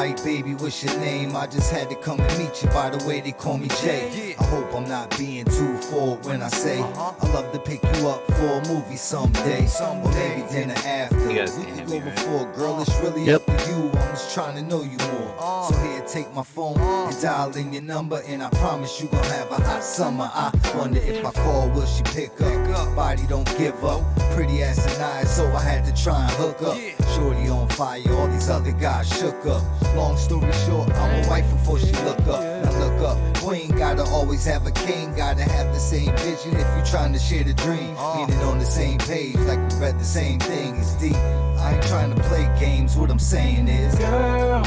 like, baby, what's your name? I just had to come and meet you, by the way they call me Jay. I hope I'm not being too forward when I say I love to pick you up for a movie someday. Or maybe dinner after. We can go before, girl, it's really up to you. I'm just trying to know you more. So here, take my phone and dial in your number, and I promise you gon' have a hot summer. I wonder if I call, will she pick up? Body don't give up, pretty ass and eyes, so I had to try and hook up. Shorty on fire, all these other guys shook up. Long story short, I'm a wife before she look up. Now look up, queen gotta always have a king, gotta have the same vision if you trying to share the dream. Meaning on the same page, like we read the same thing, it's deep. I ain't trying to play games, what I'm saying is, girl,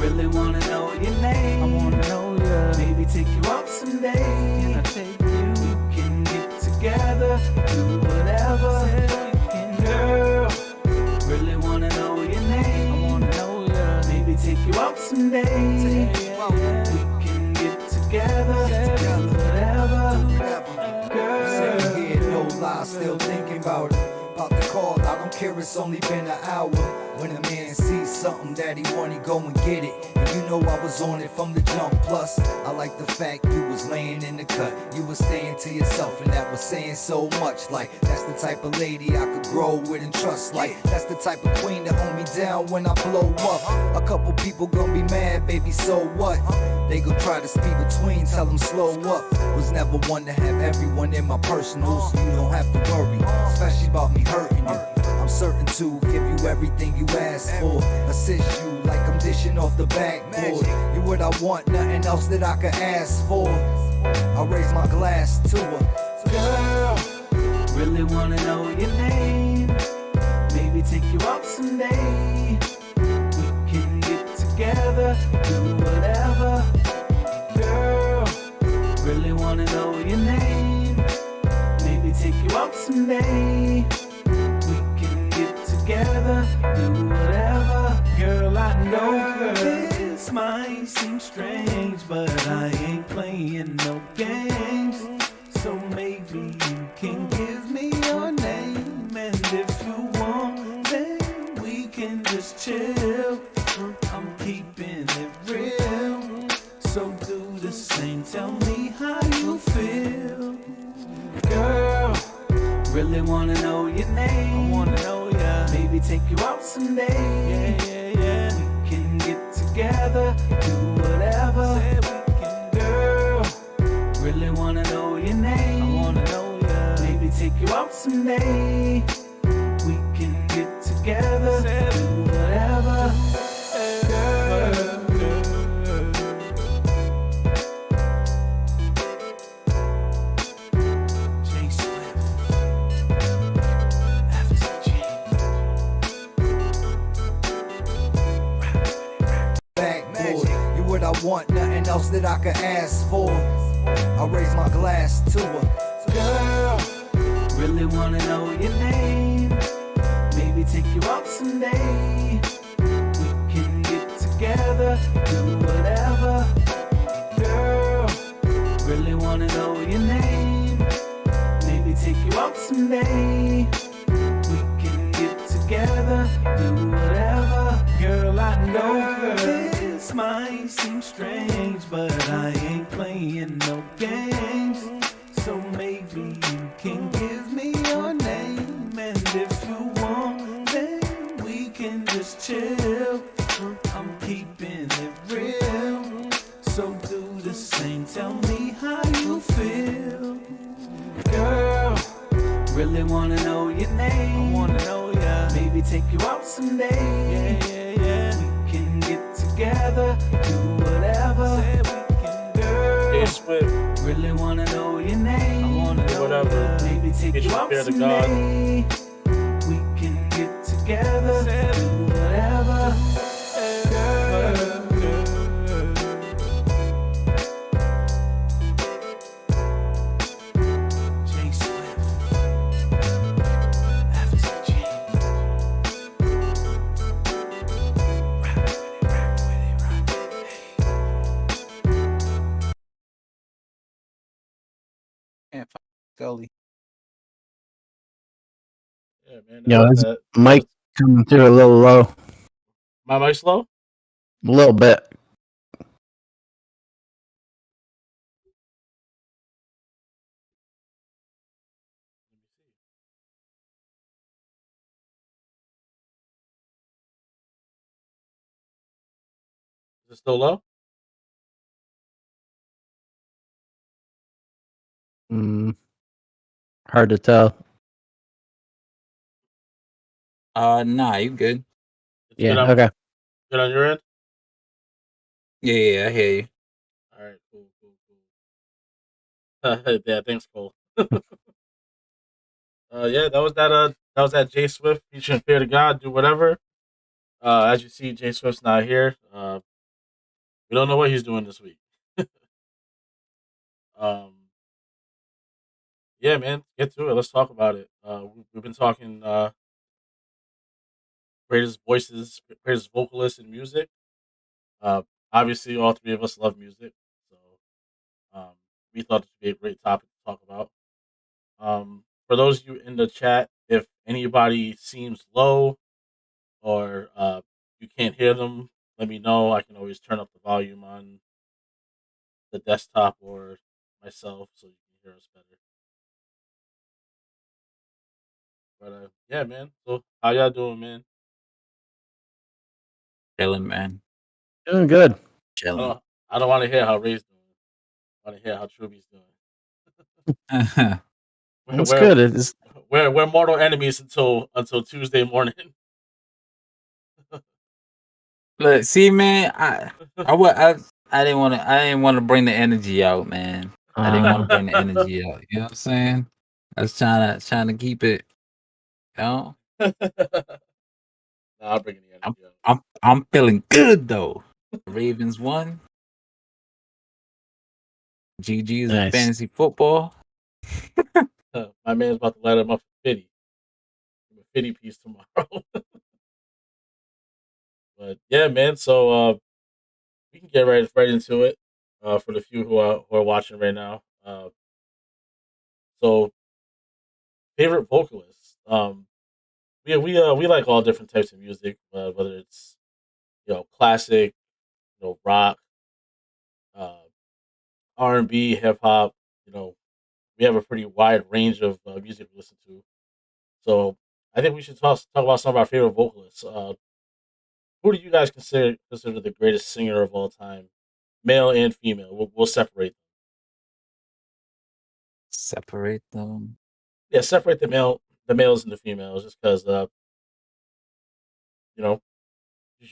really wanna know your name. I wanna know ya. Maybe take you out someday. Can I take you? We can get together, do whatever. Girl, really wanna know your name. I wanna know ya. Maybe take you out someday. We can get together, do whatever. Girl, sitting here, no lie, still thinking about it. About the call, I don't care, it's only been an hour. When a man sees something that he want, he go and get it. And you know I was on it from the jump. Plus, I like the fact you was laying in the cut. You was staying to yourself, and that was saying so much. Like, that's the type of lady I could grow with and trust. Like, that's the type of queen that hold me down when I blow up. A couple people gonna be mad, baby, so what? They gon' try to speed between, tell them slow up. Was never one to have everyone in my personals, so you don't have to worry, especially about me hurting you. I'm certain to give you everything you ask for, assist you like I'm dishing off the backboard. You what I want, nothing else that I could ask for. I raise my glass to her. girl, really wanna know your name. Maybe take you out someday. We can get together, do whatever. Girl, really wanna know your name. Maybe take you out someday. We can get together, do whatever. Girl, I know this might seem strange, but I ain't playing no games. So maybe you can give me your name, and if you want, then we can just chill. I'm keeping it real, so do the same. Tell me how you feel, girl. Really wanna know your name. I wanna know ya. Maybe take you out someday. Yeah. We can get together, do whatever. Say we can. Girl, really wanna know your name. I wanna know ya. Maybe take you out someday. We can get together, Say do whatever. Girl. J Swift. After G. Backboard, you what I want, nothing else that I could ask for. I raise my glass to her. Girl, really wanna know your name. Maybe take you out someday. We can get together, do whatever. Girl, really wanna know your name. Maybe take you out someday. We can get together, do whatever. Girl, I know this might seem strange, but I ain't playing no games. So maybe you can give me your name, and if you want, then we can just chill. I'm keeping it real, so do the same. Tell me how you feel, girl. Really wanna know your name. I wanna know ya. Maybe take you out someday. Yeah. We can get together, do whatever. Say we can. Girl, J Swift, really wanna know your name. I wanna know whatever. ya. Maybe take Get you your out fear to God. someday. We can get together, Say do whatever. Girl. J Swift. After G. Rock with it, rock with it. Hey. And Gully. Yeah, man. Yo, that- this that- mic coming through a little low. my mic slow? A little bit. Is it still low? Hard to tell. Nah, you good. It's good Yeah. on, Okay. good on your end? Yeah, I hear you. All right, cool. Yeah, thanks, Cole. Yeah, that was that J Swift featuring Fear to God, do whatever. As you see, J Swift's not here. We don't know what he's doing this week. um, yeah, man, get to it. Let's talk about it. We've been talking greatest voices, greatest vocalists in music. Uh, Obviously, all three of us love music, so um, we thought this would be a great topic to talk about. For those of you in the chat, if anybody seems low or you can't hear them, let me know. I can always turn up the volume on the desktop or myself so you can hear us better. But yeah, man. So how y'all doing, man? Chilling, man. Doing good. I Chilling. don't. I don't want to hear how Ray's doing. I want to hear how Truby's doing. It's good. It's We're mortal enemies until Tuesday morning. Look, see, man, I didn't want to bring the energy out, man. I didn't want to bring the energy out. You know what I'm saying? I was trying to keep it. You know, Nah, I'll bring the energy out. I'm feeling good though. The Ravens won. GG's in Nice. fantasy football. My man's about to light him up for 50. Give him a 50 piece tomorrow. But yeah, man. So we can get right into it. For the few who are watching right now. So favorite vocalists. We like all different types of music, whether it's classic, rock, R&B, hip hop. We have a pretty wide range of music we listen to. So I think we should talk about some of our favorite vocalists. Who do you guys consider the greatest singer of all time, male and female? We'll separate them. Separate them. Yeah, separate the males and the females, just because you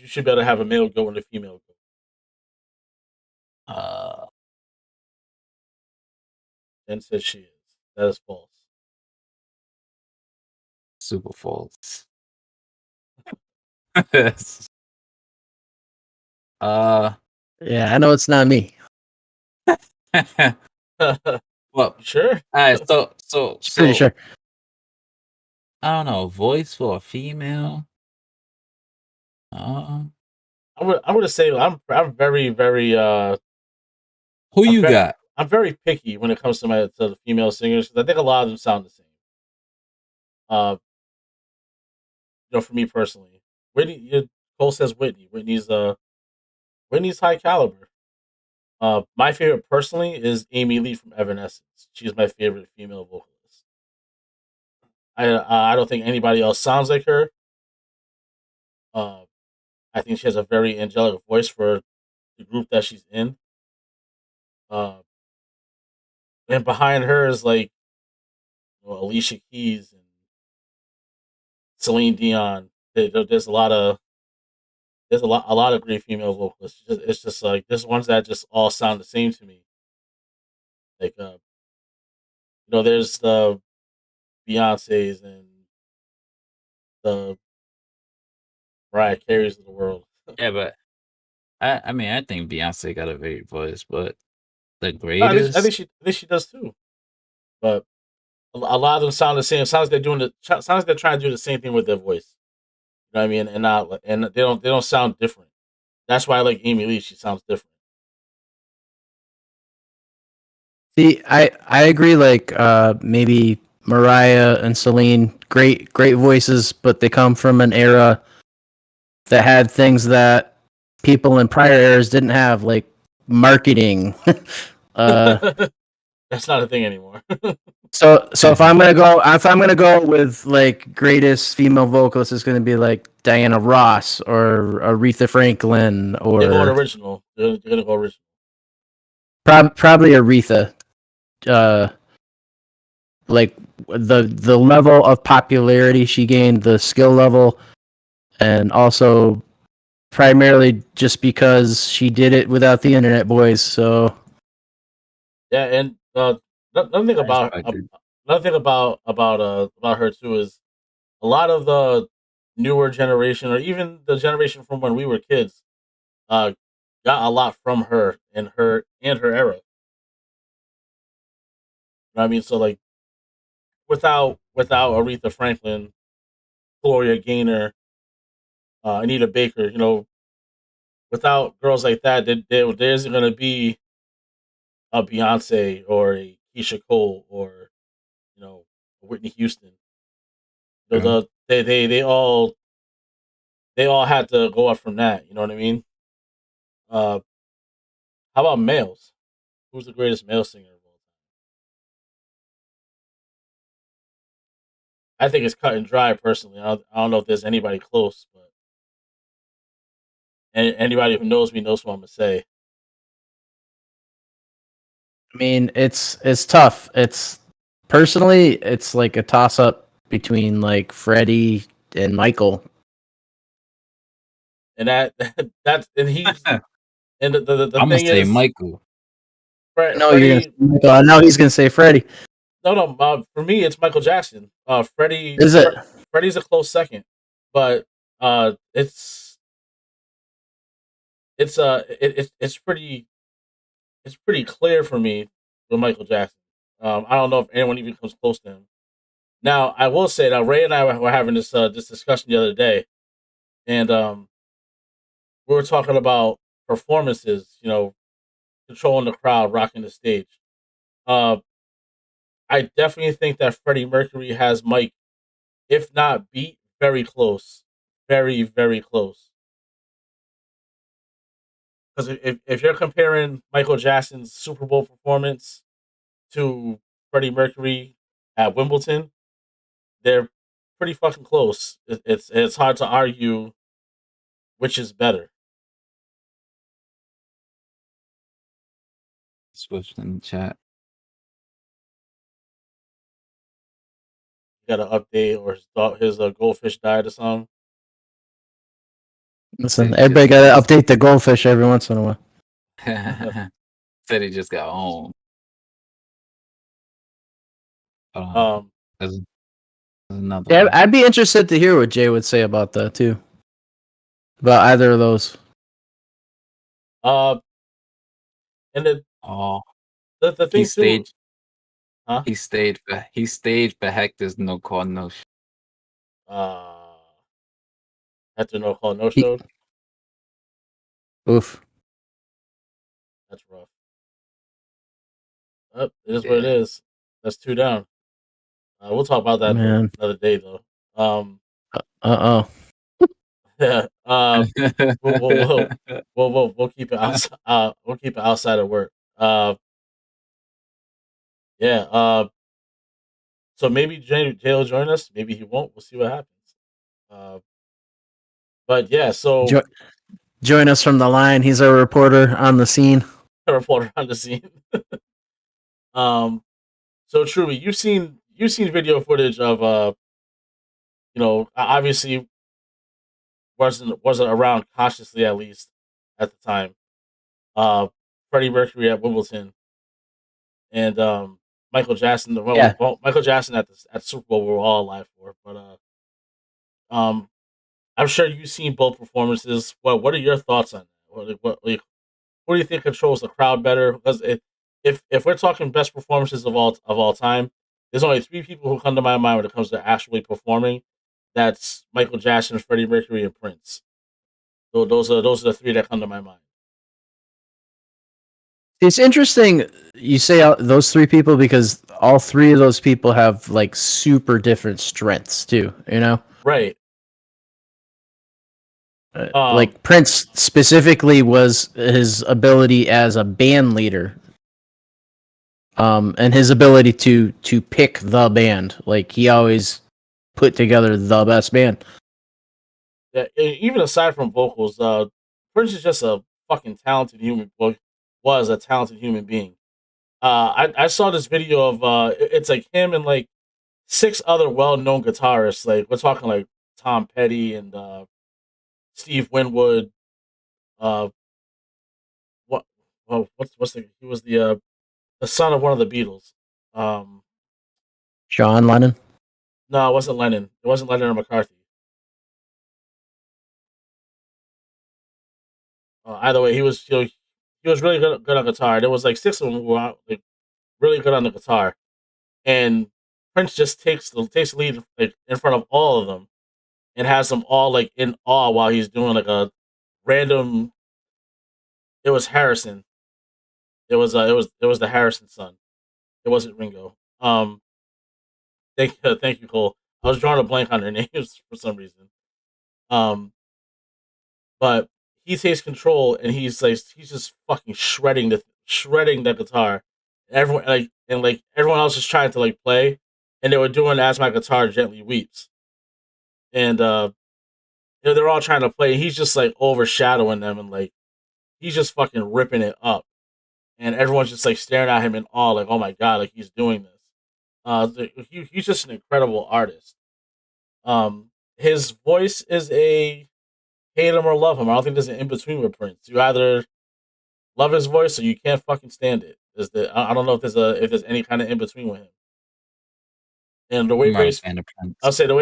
should be able to have a male go and a female go. Then says she is. That is false. Super false. yeah. I know it's not me. Well, Sure. all right. So Pretty sure. I don't know. Voice for a female. I'm gonna say I'm very who you got? I'm very picky when it comes to the female singers because I think a lot of them sound the same. For me personally, Whitney. Cole says Whitney. Whitney's high caliber. My favorite personally is Amy Lee from Evanescence. She's my favorite female vocalist. I don't think anybody else sounds like her. I think she has a very angelic voice for the group that she's in. And behind her is like Alicia Keys and Celine Dion. There's a lot of great female vocalists. It's just like there's ones that just all sound the same to me. Like there's the Beyonce's and the Mariah Carey's of the world. Yeah, but I mean I think Beyonce got a great voice, but the I greatest. think she does too. But a lot of them sound the same. Sounds like they're trying to do the same thing with their voice. You know what I mean? And they don't sound different. That's why I like Amy Lee. She sounds different. See, I agree. Like maybe Mariah and Celine, great voices, but they come from an era that had things that people in prior eras didn't have like marketing. That's not a thing anymore. So if I'm gonna go with like greatest female vocalist, it's gonna be like Diana Ross or Aretha Franklin or They're going original. They're gonna go original. probably Aretha. Like the level of popularity she gained, the skill level, and also primarily just because she did it without the internet, boys. So Yeah, and another thing about her too is a lot of the newer generation, or even the generation from when we were kids, got a lot from her and her era. You know what I mean? So like, without Aretha Franklin, Gloria Gaynor, Anita Baker, you know, without girls like that, there isn't gonna be a Beyonce or a Keisha Cole or, you know, Whitney Houston. They all had to go up from that. You know what I mean? How about males? Who's the greatest male singer of all time? I think it's cut and dry. Personally, I don't know if there's anybody close, but anybody who knows me knows what I'm gonna say. I mean, it's tough. It's personally, it's like a toss up between like Freddie and Michael. And that's and he's and the I'm gonna thing say is, Michael. No, Freddie, now he's gonna say Freddie. no. For me, it's Michael Jackson. Freddie Is it? Freddie's a close second, but it's pretty clear for me with Michael Jackson. I don't know if anyone even comes close to him. Now, I will say that Ray and I were having this discussion the other day, and we were talking about performances. You know, controlling the crowd, rocking the stage. I definitely think that Freddie Mercury has Mike, if not beat, very close, very very close. Because if you're comparing Michael Jackson's Super Bowl performance to Freddie Mercury at Wimbledon, they're pretty fucking close. It's hard to argue which is better. Switch in the chat. You got to update, or his goldfish died or something. Listen, everybody got to update the goldfish every once in a while. Said he just got home. There's another Yeah, one. I'd be interested to hear what Jay would say about that too. About either of those. And Oh, the thing he too, staged. huh? He staged for Hector's no call no show. After no call, no show. Oof. That's rough. It is what it is. That's 2 down. We'll talk about that Man. another day, though. Yeah. We'll keep it outside. We'll keep it outside of work. Yeah. So maybe Jay will join us. Maybe he won't. We'll see what happens. But yeah. So Join us from the line. He's our reporter on the scene. A reporter on the scene. So Truly, you've seen video footage of you know, obviously wasn't around consciously, at least at the time. Freddie Mercury at Wimbledon and Michael Jackson. Well, Michael Jackson at Super Bowl, we're all alive for. But I'm sure you've seen both performances. What are your thoughts on that? What do you think controls the crowd better? Because if we're talking best performances of all time, there's only 3 people who come to my mind when it comes to actually performing. That's Michael Jackson, Freddie Mercury, and Prince. So those are the 3 that come to my mind. It's interesting you say those 3 people because all 3 of those people have like super different strengths too, you know? Right. Like Prince specifically was his ability as a band leader, and his ability to pick the band. Like he always put together the best band. Yeah, even aside from vocals, Prince is just a fucking talented human. Well, was a talented human being. I saw this video of it's like him and like 6 other well-known guitarists. Like we're talking like Tom Petty and Steve Winwood. Uh, what? Well, what's the? He was the son of one of the Beatles. Um, John Lennon. no, it wasn't Lennon. It wasn't Lennon or McCarthy. Either way, he was really good on guitar. There was like 6 of them who were like really good on the guitar, and Prince just takes the lead like in front of all of them, and has them all like in awe while he's doing like a random. It was Harrison. It was the Harrison son. It wasn't Ringo. Thank you, Cole. I was drawing a blank on their names for some reason. Um, but he takes control and he's just fucking shredding the guitar. Everyone like everyone else is trying to like play, and they were doing "As My Guitar Gently Weeps," and they're all trying to play. He's just like overshadowing them, and like he's just fucking ripping it up, and everyone's just like staring at him in awe, like, oh my god, like he's doing this. He's just an incredible artist. His voice is a hate him or love him. I don't think there's an in between with Prince. You either love his voice or you can't fucking stand it. I don't know if there's any kind of in between with him. And the way Ray's, I'll say the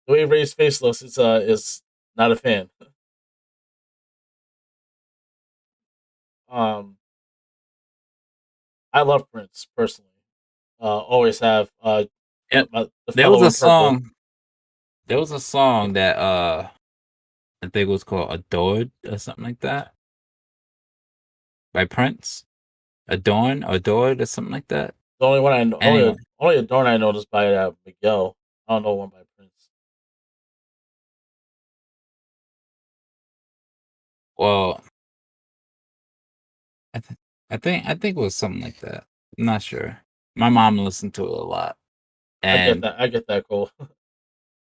way Ray's face looks is not a fan. I love Prince personally. Always have. Yep. There was a song. There was a song that I think it was called "Adored" or something like that by Prince. Adored or something like that. The only one I know, Anyway. only Adorn I know is by Miguel. I don't know one by Prince. Well, I think it was something like that. I'm not sure. My mom listened to it a lot, and I get that, Cole.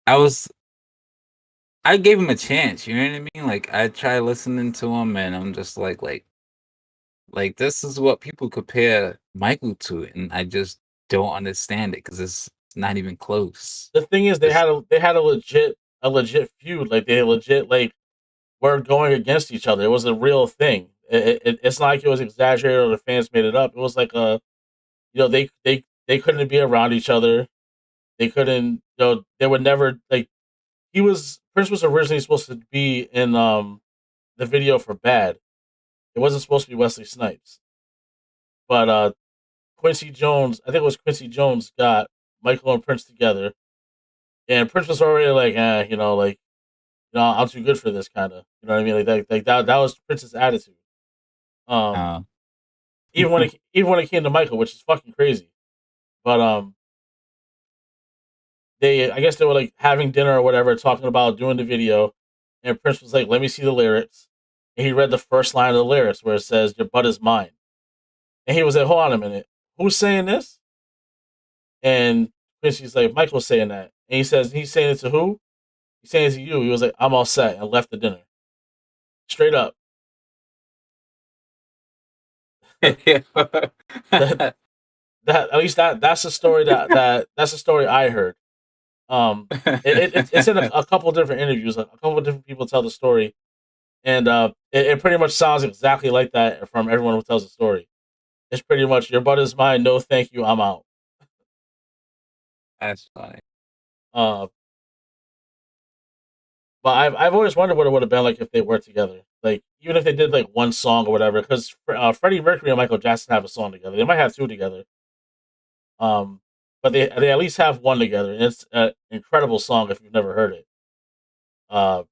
I gave him a chance. You know what I mean? Like I tried listening to him, and I'm just like this is what people compare Michael to, and I just don't understand it because it's not even close. The thing is, they had a legit feud. Like they legit like were going against each other. It was a real thing. It's not like it was exaggerated or the fans made it up. It was like they couldn't be around each other. They couldn't. They would never like. Prince was originally supposed to be in the video for Bad. It wasn't supposed to be Wesley Snipes, but Quincy Jones, I think it was Quincy Jones, got Michael and Prince together, and Prince was already like, I'm too good for this kind of, you know what I mean? Like that was Prince's attitude. Even when it came to Michael, which is fucking crazy, but I guess they were like having dinner or whatever, talking about doing the video, and Prince was like, "Let me see the lyrics," and he read the first line of the lyrics where it says, "Your butt is mine," and he was like, "Hold on a minute, who's saying this?" And Quincy's like, "Michael's saying that," and he says, "He's saying it to who?" He's saying it to you. He was like, "I'm all set," and left the dinner. Straight up. that at least that's the story that's the story I heard. It's in a couple different interviews. A couple of different people tell the story, and it pretty much sounds exactly like that from everyone who tells the story. It's pretty much your butt is mine. No, thank you. I'm out. That's funny. But I've always wondered what it would have been like if they were together. Like even if they did like one song or whatever, because Freddie Mercury and Michael Jackson have a song together. They might have 2 together. But they at least have one together, and it's an incredible song if you've never heard it. For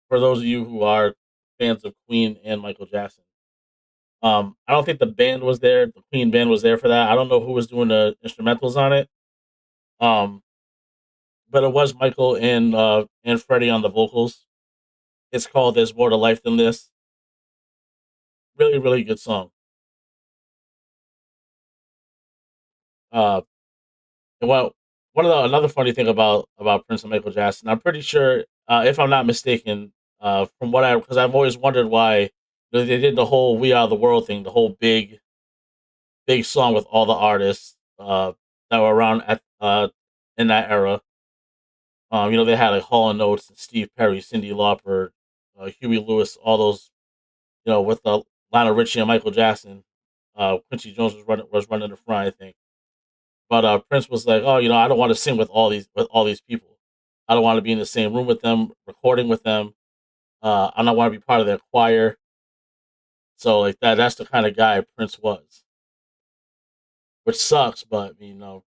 those of you who are fans of Queen and Michael Jackson, I don't think the band was there. The Queen band was there for that. I don't know who was doing the instrumentals on it. but it was Michael and Freddie on the vocals. It's called "There's More to Life Than This." Really, really good song. Uh, and another funny thing about Prince and Michael Jackson, I'm pretty sure, if I'm not mistaken, from because I've always wondered why they did the whole "We Are the World" thing, the whole big song with all the artists that were around at in that era. They had like Hall and Oates, and Steve Perry, Cyndi Lauper, Huey Lewis, all those. With the Lionel Richie and Michael Jackson. Quincy Jones was running the front, I think. But Prince was like, "Oh, I don't want to sing with all these people. I don't want to be in the same room with them, recording with them. I don't want to be part of their choir." So like that's the kind of guy Prince was, which sucks. But I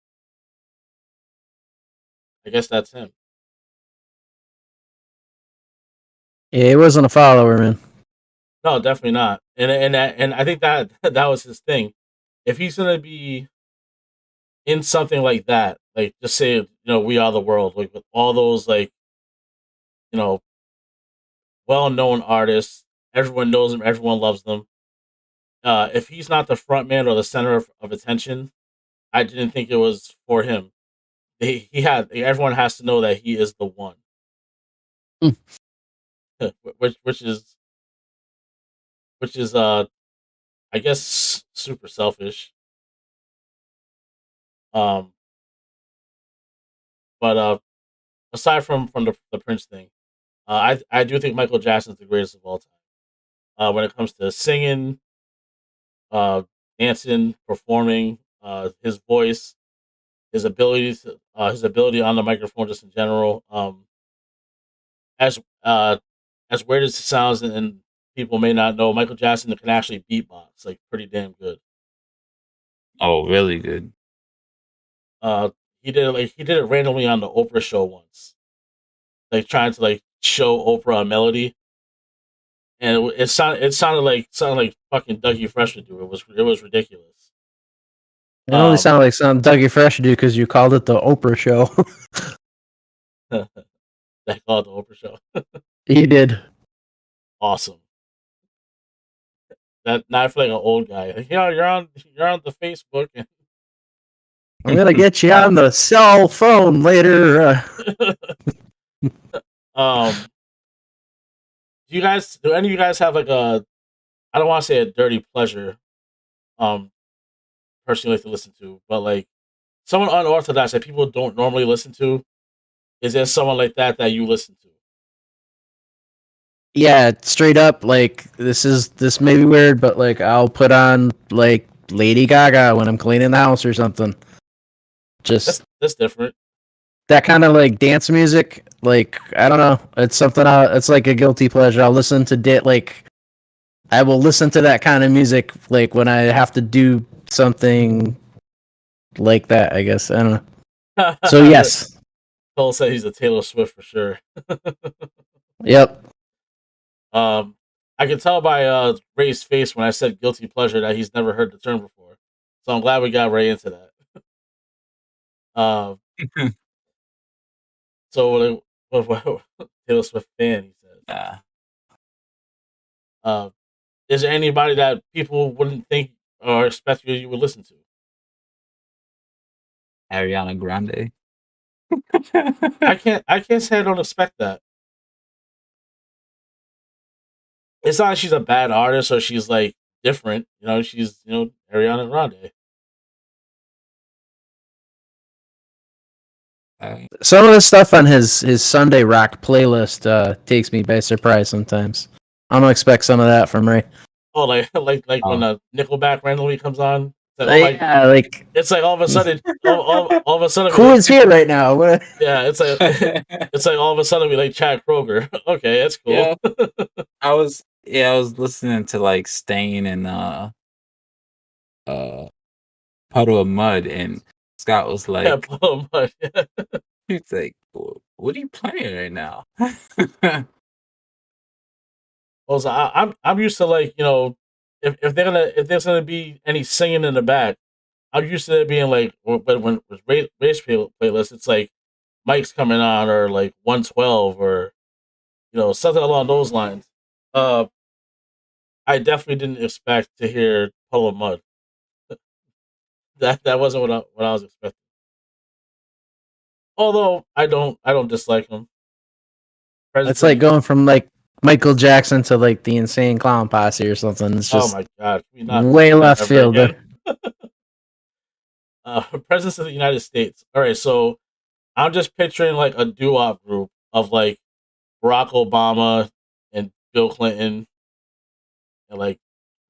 guess that's him. Yeah, he wasn't a follower, man. No, definitely not. And I think that that was his thing. If he's gonna be in something like that, like just say, "We Are the World," like with all those like, you know, well-known artists, everyone knows them, everyone loves them. If he's not the front man or the center of attention, I didn't think it was for him. Everyone has to know that he is the one, Mm. which is I guess super selfish. Um, but aside from the Prince thing, I do think Michael Jackson's the greatest of all time. When it comes to singing, dancing, performing, his voice, his ability on the microphone, just in general. As as weird as it sounds, and people may not know, Michael Jackson can actually beatbox like pretty damn good. Oh, really good. He did it randomly on the Oprah show once, like trying to like show Oprah a melody, and it sounded like fucking Dougie Fresh would do. It was ridiculous. It only sounded like something Dougie Fresh would do because you called it the Oprah show. They call it the Oprah show. He did. Awesome. That now I feel like an old guy. Like, you're on the Facebook. And I'm gonna get you on the cell phone later. Do any of you guys have like I don't want to say a dirty pleasure, personally like to listen to, but like someone unorthodox that people don't normally listen to? Is there someone like that you listen to? Yeah, straight up, like this may be weird, but like I'll put on like Lady Gaga when I'm cleaning the house or something. Just That's different. that kind of like dance music. Like I don't know, it's something. It's like a guilty pleasure. I'll listen to I will listen to that kind of music like when I have to do something like that. I guess I don't know. So yes, Cole said he's a Taylor Swift for sure. yep. I can tell by Ray's face when I said guilty pleasure that he's never heard the term before. So I'm glad we got Ray into that. So what Taylor Swift fan, he says. Yeah. Is there anybody that people wouldn't think or expect you would listen to? Ariana Grande. I can't say I don't expect that. It's not like she's a bad artist or she's like different. She's Ariana Grande. Some of the stuff on his Sunday rock playlist takes me by surprise sometimes. I don't expect some of that from Ray. Oh, like when a Nickelback randomly comes on. It's like all of a sudden, all of a sudden, who is here right now? What? Yeah, it's like all of a sudden we like Chad Kroger. Okay, that's cool. Yeah. I was listening to like Stain and Puddle of Mud, and Scott was like, yeah, Puddle of Mud. he's like, what are you playing right now? Also, I'm used to like if there's gonna be any singing in the back, I'm used to it being like when race playlist. It's like mics coming on, or like 112, or something along those lines. Uh, I definitely didn't expect to hear Puddle of Mud. That wasn't what I was expecting. Although I don't dislike him. It's like going from like Michael Jackson to like the Insane Clown Posse or something. It's Oh just my god, can we not way mention that left ever field. again? Presidents of the United States. All right, so I'm just picturing like a doo-wop group of like Barack Obama and Bill Clinton and like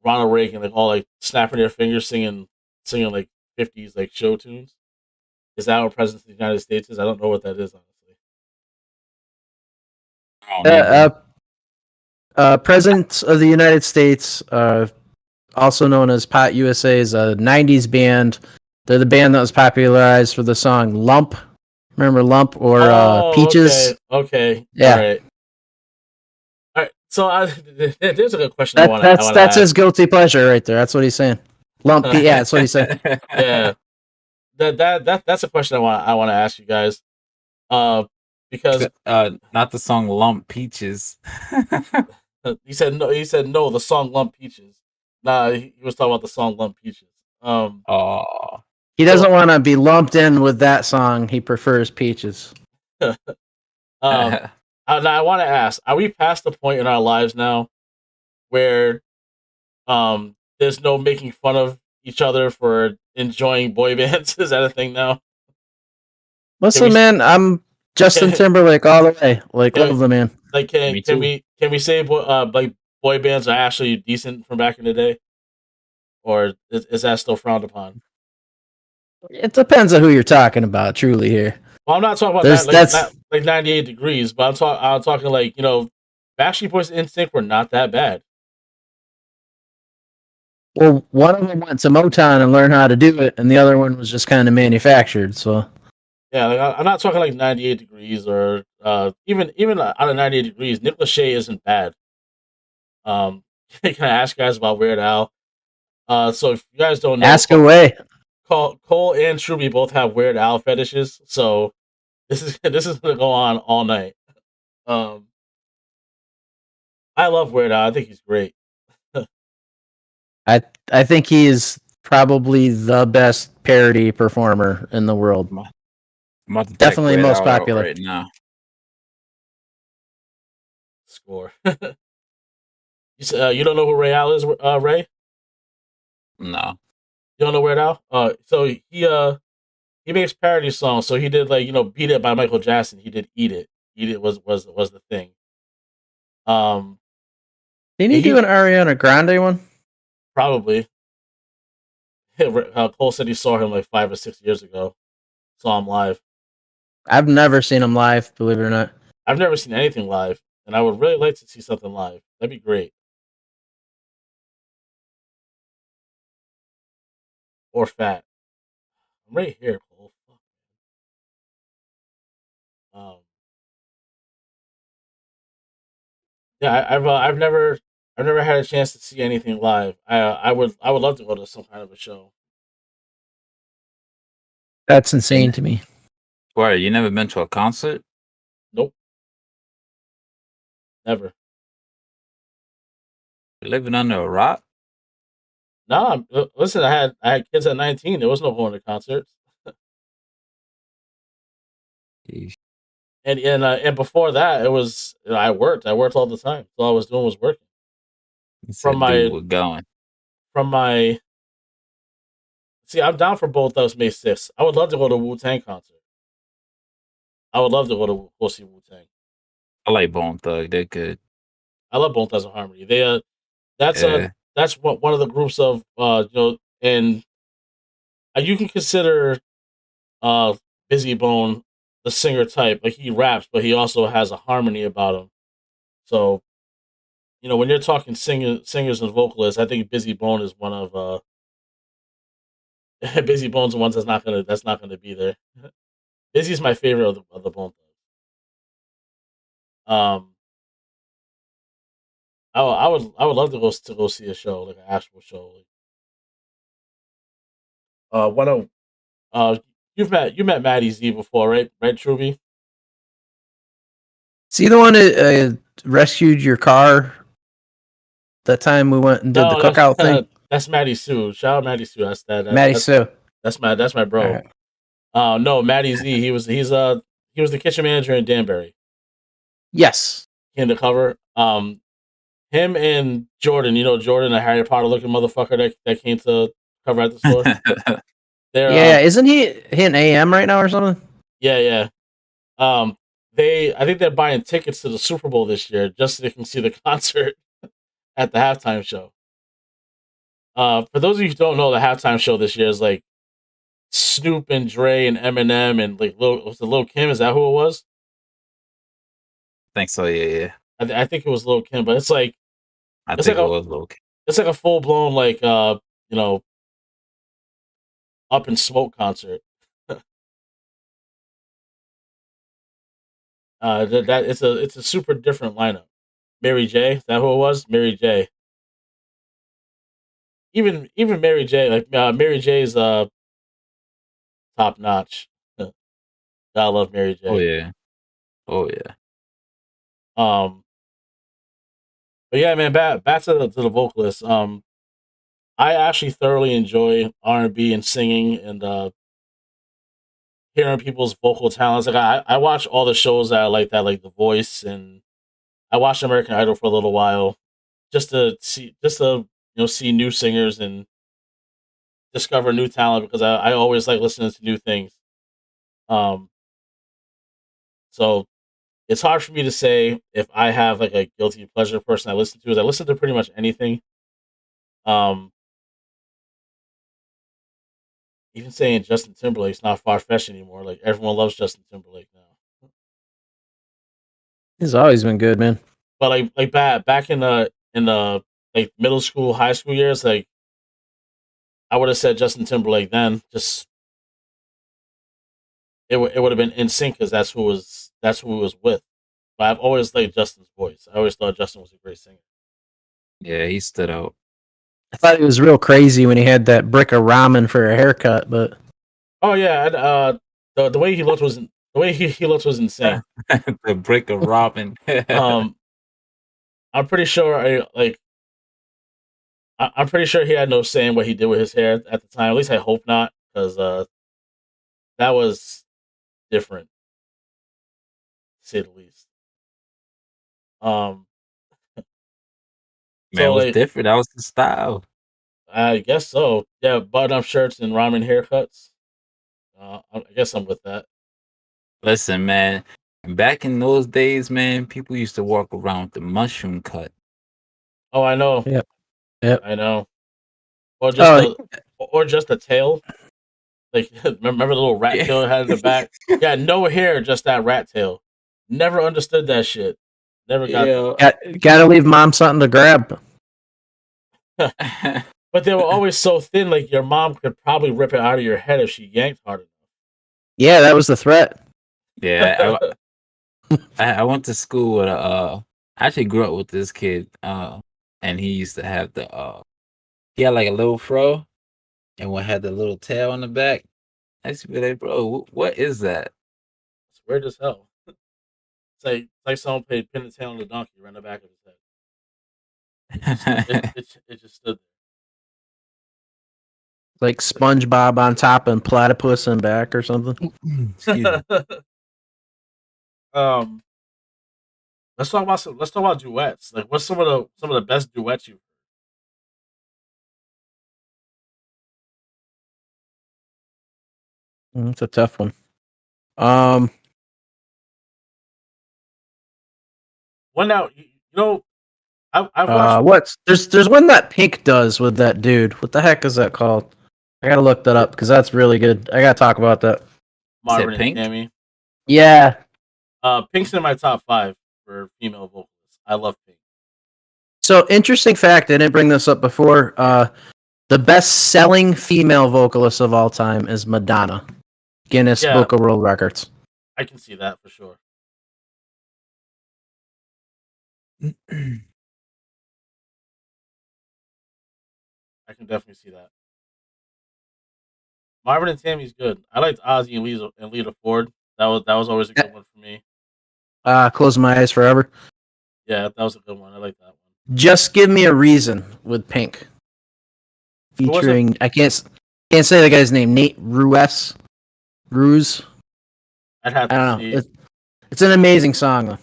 Ronald Reagan, like all like snapping their fingers, singing like 50s like show tunes. Is that what President of the United States is? I don't know what that is, honestly. President of the United States, also known as Pot USA, is a 90s band. They're the band that was popularized for the song Lump. Remember Lump or Peaches? Okay. Yeah. All right. So there's a good question That's his guilty pleasure right there. That's what he's saying. Lump. Yeah, that's what he's saying. Yeah. That's a question I want to ask you guys. Because not the song Lump Peaches. he said no. He said no. The song Lump Peaches. Nah, he was talking about the song Lump Peaches. He doesn't want to be lumped in with that song. He prefers Peaches. Now I want to ask: are we past the point in our lives now where there's no making fun of each other for enjoying boy bands? Is that a thing now? Listen, man, I'm Justin Timberlake all the way. Like, love the man. Like, can we say like boy bands are actually decent from back in the day, or is that still frowned upon? It depends on who you're talking about. Truly, here. Well, I'm not talking about that, like 98 Degrees, but I'm talking like Backstreet Boys and NSYNC were not that bad. Well, one of them went to Motown and learned how to do it, and the other one was just kind of manufactured. So. Yeah, like, I'm not talking like 98 Degrees or even out of 98 Degrees. Nick Lachey isn't bad. Can I ask you guys about Weird Al? So if you guys don't know, ask away. Cole and Truby both have Weird Al fetishes, so this is gonna go on all night. I love Weird Al. I think he's great. I think he is probably the best parody performer in the world. Definitely most popular right now. Score. You don't know who Ray Al is, Ray? No. You don't know Weird Al? So he makes parody songs. So he did like "Beat It" by Michael Jackson. He did "Eat It." "Eat It" was the thing. Didn't he do an Ariana Grande one? Probably. Cole said he saw him like 5 or 6 years ago. Saw him live. I've never seen him live, believe it or not. I've never seen anything live, and I would really like to see something live. That'd be great. Or Fat. I'm right here, Cole. Yeah, I've never had a chance to see anything live. I would love to go to some kind of a show. That's insane to me. Why, you never been to a concert? Nope. Never. You're living under a rock? Nah, listen, I had kids at 19. There was no going to concerts. And before that, it was I worked. I worked all the time. So all I was doing was working. From my see, I'm down for both those May 6th. I would love to go to a Wu-Tang concert. I would love to go see Wu-Tang. I like Bone Thug. They're good. I love Bone Thugs and Harmony. That's one of the groups of and you can consider Busy Bone the singer type. Like, he raps, but he also has a harmony about him. So, when you're talking singers and vocalists, I think Busy Bone is one of Busy Bone's the ones that's not gonna be there. Busy's my favorite of the Bone Thugs. I would love to go see a show, like an actual show. You've met Maddie Z before, right? Right, Truby? See the one that rescued your car that time we went and did the cookout thing? That's Maddie Sue. Shout out Maddie Sue. Maddie Sue. That's my bro. All right. No, Maddie Z. He was the kitchen manager in Danbury. Yes. In the cover. Him and Jordan, Jordan, a Harry Potter looking motherfucker that came to cover at the store. Yeah, isn't he in AM right now or something? Yeah. I think they're buying tickets to the Super Bowl this year just so they can see the concert at the halftime show. For those of you who don't know, the halftime show this year is like Snoop and Dre and Eminem and like Lil Kim? Is that who it was? I think so. Yeah. I think it was Lil Kim, but it's like I think it was Lil Kim. It's like a full blown like Up in Smoke concert. That it's a super different lineup. Mary J, is that who it was? Mary J. Even Mary J, like Mary J's top notch. I love Mary J. Oh yeah. But yeah, man, back to the vocalists. I actually thoroughly enjoy R&B and singing and hearing people's vocal talents. Like I watch all the shows that I like The Voice, and I watched American Idol for a little while just to see new singers and discover new talent because I always like listening to new things. So it's hard for me to say if I have like a guilty pleasure person I listen to. I listen to pretty much anything. Even saying Justin Timberlake's not far-fetched anymore. Like everyone loves Justin Timberlake now. He's always been good, man. But like back in the like middle school, high school years, like I would have said Justin Timberlake then. Just it would have been NSYNC because that's who he was with. But I've always liked Justin's voice. I always thought Justin was a great singer. Yeah, he stood out. I thought he was real crazy when he had that brick of ramen for a haircut, but oh yeah, the way he looked was insane. The brick of ramen. I'm pretty sure I'm pretty sure he had no say in what he did with his hair at the time. At least I hope not, because that was different, to say the least. Man, it was different. That was the style. I guess so. Yeah, button-up shirts and ramen haircuts. I guess I'm with that. Listen, man. Back in those days, man, people used to walk around with the mushroom cut. Oh, I know. Yep. I know. Or just a tail. Like remember the little rat tail it had in the back? Yeah, no hair, just that rat tail. Never understood that shit. Never got. Gotta leave mom something to grab. But they were always so thin, like your mom could probably rip it out of your head if she yanked hard enough. Yeah, that was the threat. Yeah, I went to school with I actually grew up with this kid, and he used to have he had like a little fro, and one had the little tail on the back. I used to be like, bro, what is that? It's weird as hell. It's like someone played pin the tail on the donkey right in the back of his head. It just stood there. Like SpongeBob on top and platypus in back or something. Excuse me. Let's talk about duets. Like, what's some of the best duets you've heard? It's a tough one. One now, I've watched. There's one that Pink does with that dude. What the heck is that called? I gotta look that up because that's really good. I gotta talk about that. Marvin Pink? and Tammy. Yeah. Pink's in my top 5 for female vocalists. I love Pink. So interesting fact, I didn't bring this up before. The best-selling female vocalist of all time is Madonna. Guinness Book of World Records. I can see that for sure. I can definitely see that. Marvin and Tammy's good. I liked Ozzy and Lita Ford. That was always a good one for me. Close My Eyes Forever. Yeah, that was a good one. I like that one. Just Give Me a Reason with Pink. Who was it? Featuring, I can't say the guy's name, Nate Ruess. Ruse. I'd have I to don't see. know. It's an amazing song, though.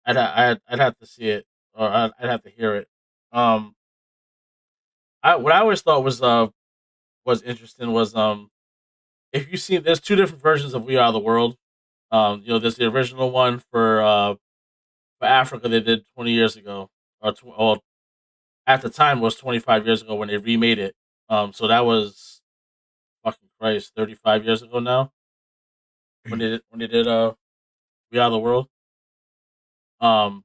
I'd have to see it, or I'd have to hear it. What I always thought was interesting was if you see, there's two different versions of We Are the World. There's the original one for Africa they did 20 years ago, or at the time it was 25 years ago when they remade it. So that was fucking Christ, 35 years ago now when they did We Are the World. Um,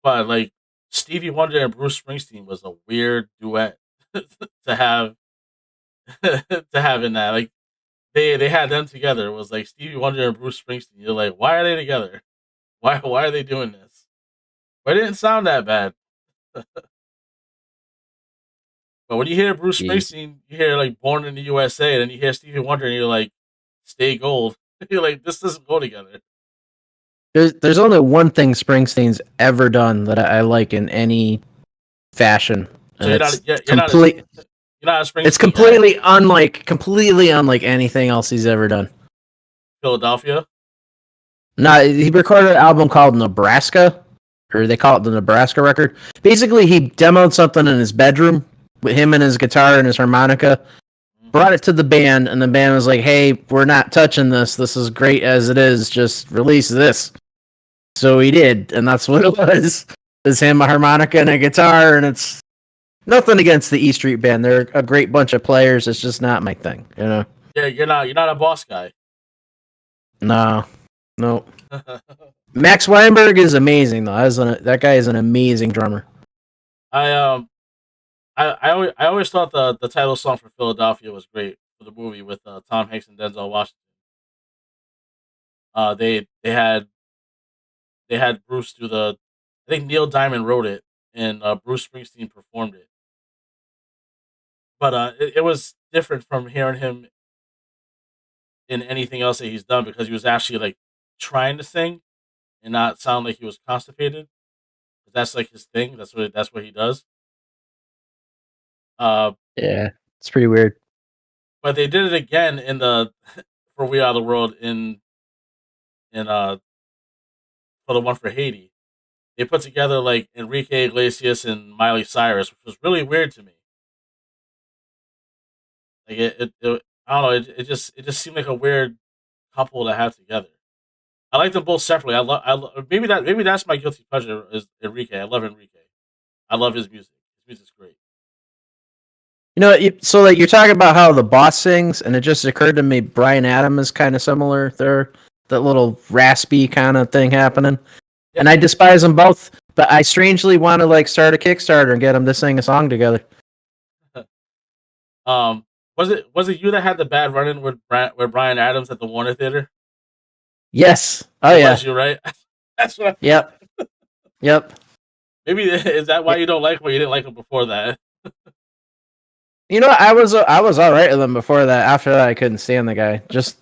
but like Stevie Wonder and Bruce Springsteen was a weird duet to have to have in that. Like they had them together. It was like Stevie Wonder and Bruce Springsteen. You're like, why are they together? Why are they doing this? But it didn't sound that bad. But when you hear Bruce Springsteen, you hear like Born in the USA, and then you hear Stevie Wonder, and you're like, Stay Gold. You're like, this doesn't go together. There's only one thing Springsteen's ever done that I like in any fashion. So you're not a Springsteen. It's completely unlike anything else he's ever done. Philadelphia. No, he recorded an album called Nebraska, or they call it the Nebraska record. Basically, he demoed something in his bedroom with him and his guitar and his harmonica, brought it to the band, and the band was like, hey, we're not touching this. This is great as it is. Just release this. So he did, and that's what it was. It's him, a harmonica, and a guitar, and it's nothing against the E Street Band. They're a great bunch of players. It's just not my thing, you know? Yeah, you're not a boss guy. No. Max Weinberg is amazing, though. That guy is an amazing drummer. I always thought the title song for Philadelphia was great for the movie with Tom Hanks and Denzel Washington. They had Bruce do I think Neil Diamond wrote it and Bruce Springsteen performed it. But it was different from hearing him in anything else that he's done because he was actually like trying to sing and not sound like he was constipated. That's like his thing. That's what he does. Yeah, it's pretty weird. But they did it again in for We Are the World for the one for Haiti. They put together like Enrique Iglesias and Miley Cyrus, which was really weird to me. Like it I don't know. It just seemed like a weird couple to have together. I like them both separately. Maybe that's my guilty pleasure is Enrique. I love Enrique. I love his music. His music's great. You know, so like you're talking about how the boss sings, and it just occurred to me Bryan Adams is kind of similar there. That little raspy kind of thing happening. Yeah. And I despise them both, but I strangely want to like start a Kickstarter and get them to sing a song together. Was it you that had the bad run-in with Bryan Adams at the Warner Theater? Yes. Oh yeah. Was you right? That's what. Yep. Maybe is that why you don't like him? Or you didn't like him before that? You know, I was all right with him before that. After that, I couldn't stand the guy. Just,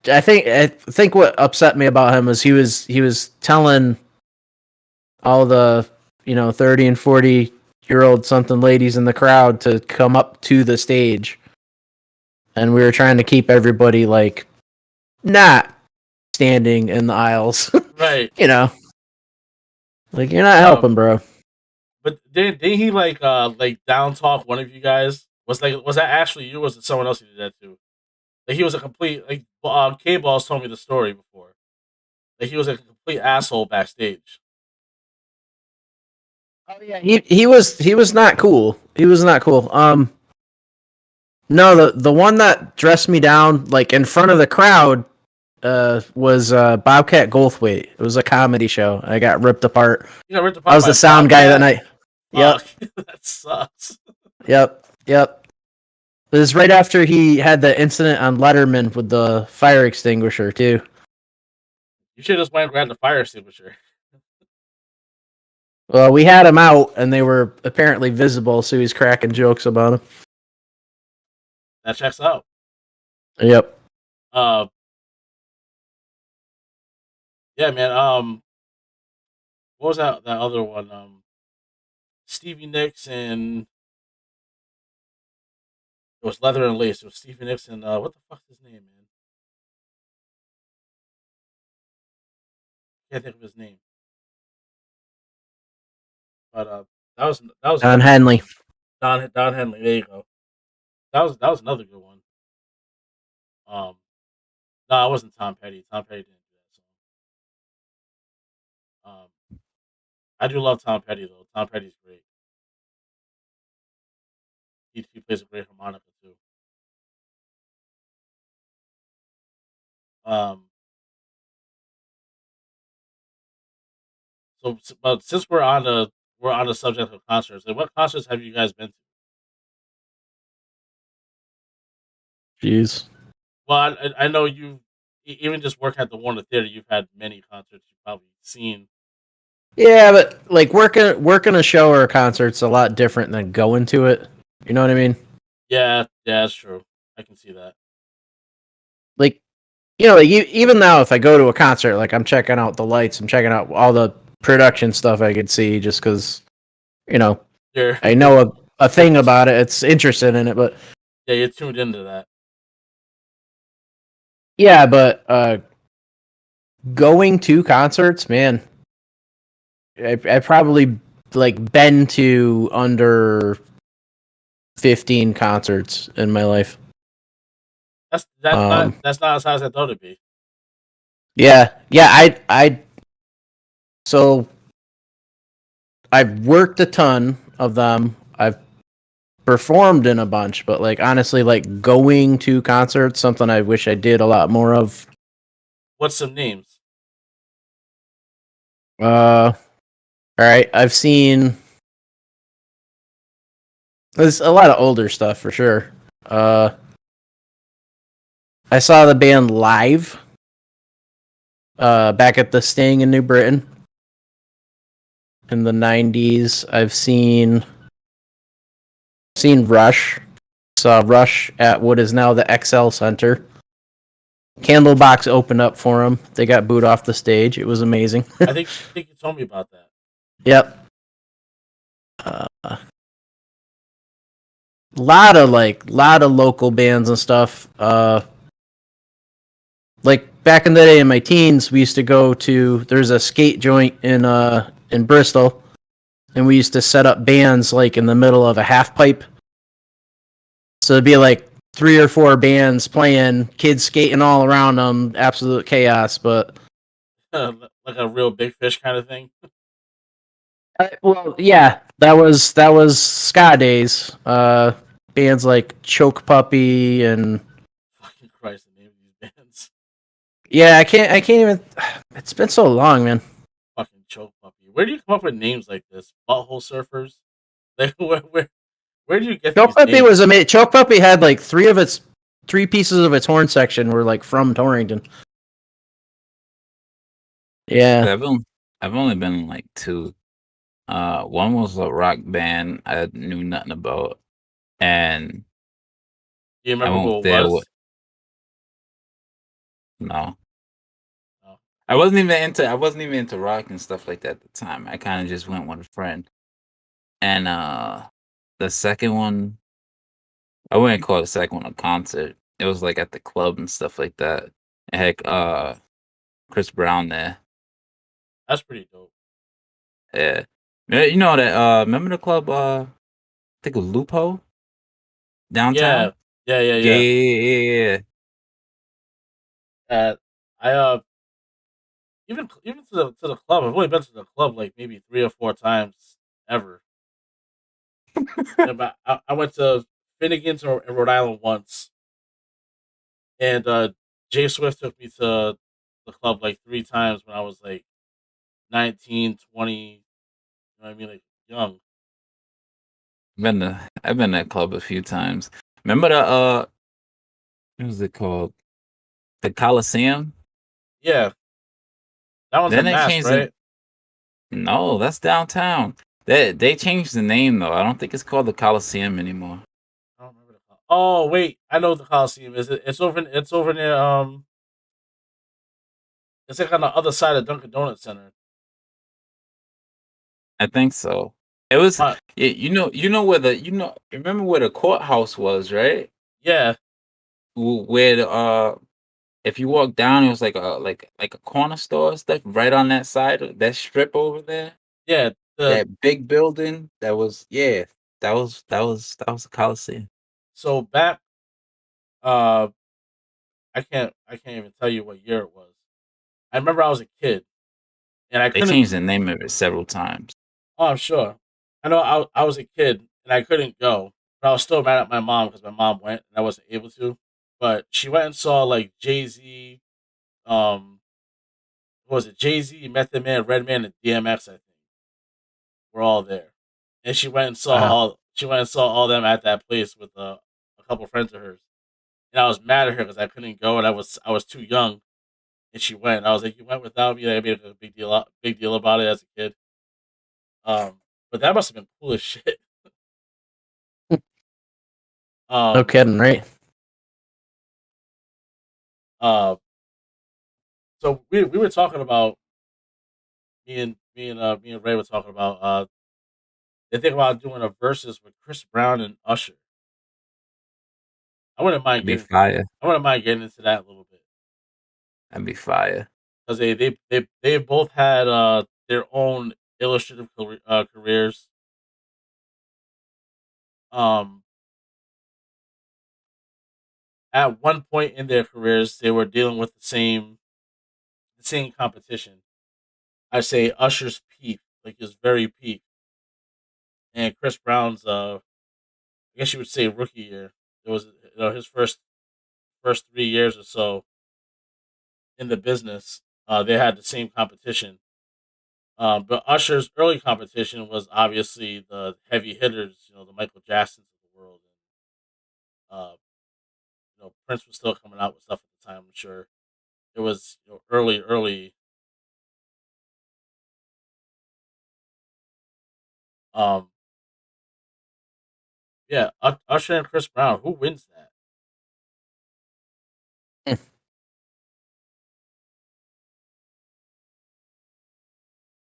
I think what upset me about him was he was telling all the 30 and 40-year-old something ladies in the crowd to come up to the stage, and we were trying to keep everybody like not standing in the aisles, right? Like you're not helping, bro. But didn't he like down talk one of you guys? Was that actually you? Or was it someone else who did that too? Like he was a complete K-Balls told me the story before. Like he was a complete asshole backstage. Oh yeah, he was not cool. He was not cool. No, the one that dressed me down like in front of the crowd was Bobcat Goldthwait. It was a comedy show. I got ripped apart. You got ripped apart. I was the sound guy that night. Yep. That sucks. Yep. It was right after he had the incident on Letterman with the fire extinguisher too. You should just went and grabbed the fire extinguisher. Well, we had him out, and they were apparently visible, so he's cracking jokes about him. That checks out. Yep. Yeah, man. What was that other one? Stevie Nicks and it was Leather and Lace. It was Stevie Nicks and what the fuck's his name, man? Can't think of his name. But that was Don another Henley. Don Henley. There you go. That was another good one. Um, no, it wasn't Tom Petty. Tom Petty didn't do that song. I do love Tom Petty though. Tom Petty's great. He plays a great harmonica too. Um, but since we're on the subject of concerts, like what concerts have you guys been to? Jeez. Well, I know you even just working at the Warner Theater, you've had many concerts you've probably seen. Yeah, but like working a show or a concert's a lot different than going to it. You know what I mean? Yeah, that's true. I can see that. Like, like even now, if I go to a concert, like I'm checking out the lights, I'm checking out all the production stuff I could see, just because You're I know a thing about it. It's interested in it, but yeah, you're tuned into that. yeah, but going to concerts, man, I probably like been to under 15 concerts in my life. That's not as high as I thought it'd be. Yeah. So I've worked a ton of them. I've performed in a bunch, but like honestly, like going to concerts, something I wish I did a lot more of. What's some names? All right, I've seen there's a lot of older stuff for sure. I saw the band live back at the Sting in New Britain in the 90s. I've seen Rush. Saw Rush at what is now the XL Center. Candlebox opened up for them. They got booed off the stage. It was amazing. I think you told me about that. Yep. Lot of local bands and stuff. Like back in the day in my teens, we used to go to there's a skate joint in Bristol, and we used to set up bands like in the middle of a half pipe. So it'd be like 3 or 4 bands playing, kids skating all around them, absolute chaos. But Like a real big fish kind of thing. well, yeah, that was ska days. Bands like Choke Puppy and Fucking Christ, the name of these bands. yeah, I can't even. It's been so long, man. Fucking Choke Puppy. Where do you come up with names like this? Butthole Surfers. Like where do you get Choke these Puppy names? was amazing. Choke Puppy had like 3 pieces of its horn section were like from Torrington. Yeah. I've only been in like 2. One was a rock band I knew nothing about, and Do you I remember who went it there was? with no. Oh. I wasn't even into rock and stuff like that at the time. I kind of just went with a friend. And the second one, I wouldn't call the second one a concert. It was like at the club and stuff like that. It had Chris Brown there. That's pretty dope. Yeah. You know that remember the club I think it was Lupo downtown? Yeah. Yeah. I even to the club. I've only been to the club like maybe 3 or 4 times ever. Yeah, but I went to Finnegan's in Rhode Island once, and Jay Swift took me to the club like 3 times when I was like 19, 20. You know what I mean, like young. I've been to that club a few times. Remember the what was it called? The Coliseum? Yeah, that one's Then in they Mass, changed right? No, that's downtown. They changed the name though. I don't think it's called the Coliseum anymore. I don't remember the. Oh wait, I know what the Coliseum is. It's over near It's like on the other side of Dunkin' Donuts Center. I think so. It was, My, you know where remember where the courthouse was, right? yeah, Where the if you walk down, it was like a corner store and stuff right on that side, that strip over there. yeah. The That big building, that was a Coliseum. So back, uh, I can't even tell you what year it was. I remember I was a kid and I They couldn't. changed the name of it several times. Oh, I'm sure. I know I was a kid and I couldn't go, but I was still mad at my mom because my mom went and I wasn't able to. But she went and saw like Jay Z, what was it, Jay Z, Method Man, Redman, and DMX. I think were all there, and Wow. she went and saw all them at that place with a couple friends of hers. And I was mad at her because I couldn't go and I was too young. And she went. I was like, "You went without me." I made a big deal about it as a kid. But that must have been cool as shit. No Um, kidding, right? uh, so we were talking about me and Ray were talking about they think about doing a versus with Chris Brown and Usher. I wouldn't mind That'd be getting fire. I wouldn't mind getting into that a little bit That'd be fire. because they both had their own illustrative careers. Um, at one point in their careers, they were dealing with the same competition. I say Usher's peak, like his very peak, and Chris Brown's I guess you would say rookie year. It was his first 3 years or so in the business. They had the same competition. But Usher's early competition was obviously the heavy hitters, the Michael Jacksons of the world. And, Prince was still coming out with stuff at the time. I'm sure it was early. Um, yeah, Usher and Chris Brown. Who wins that?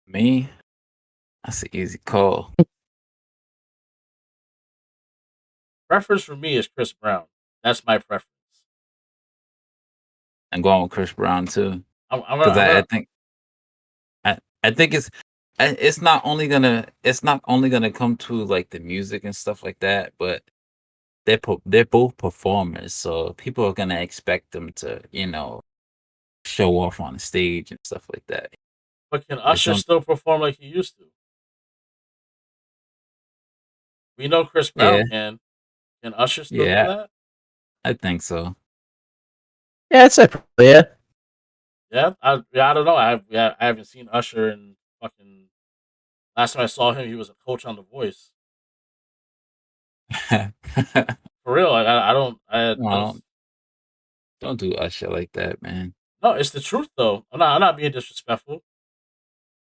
Me, that's an easy call. Preference for me is Chris Brown. That's my preference. I'm going with Chris Brown too, I'm gonna, because I'm I gonna think I think it's not only gonna come to like the music and stuff like that, but they're both performers, so people are gonna expect them to show off on the stage and stuff like that. But can It's Usher going still perform like he used to? We know Chris Brown Yeah, can. Can Usher still do yeah, that? I think so. Yeah, it's probably yeah. I don't know. I haven't seen Usher in fucking. Last time I saw him, he was a coach on The Voice. For real, like, I don't. I Well, just don't do Usher like that, man. no. It's the truth though. I'm not being disrespectful.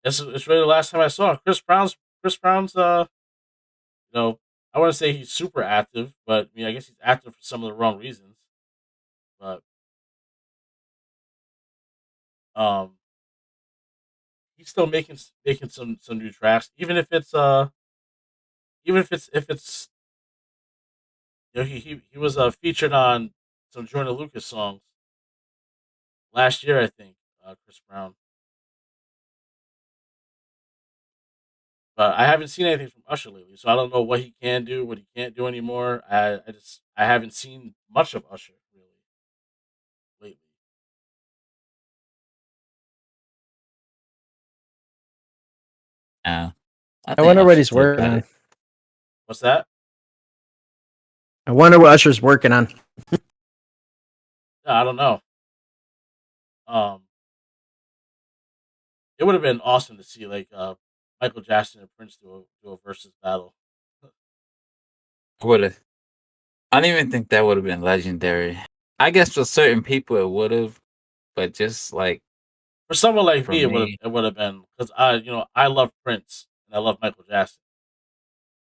It's really the last time I saw him. Chris Brown's. You know, I wouldn't say he's super active, but I guess he's active for some of the wrong reasons. But um, he's still making some new tracks, even if it's he was featured on some Jordan Lucas songs last year, I think. Chris Brown, but I haven't seen anything from Usher lately, so I don't know what he can do, what he can't do anymore. I haven't seen much of Usher really lately. Yeah, I I think wonder what Usher he's still working got it. on. What's that? I wonder what Usher's working on. Yeah, I don't know. Um, it would have been awesome to see like Michael Jackson and Prince do a versus battle. Would have. I don't even think that would have been legendary. I guess for certain people it would have, but just like For someone like for me, me, it would have been because I love Prince and I love Michael Jackson.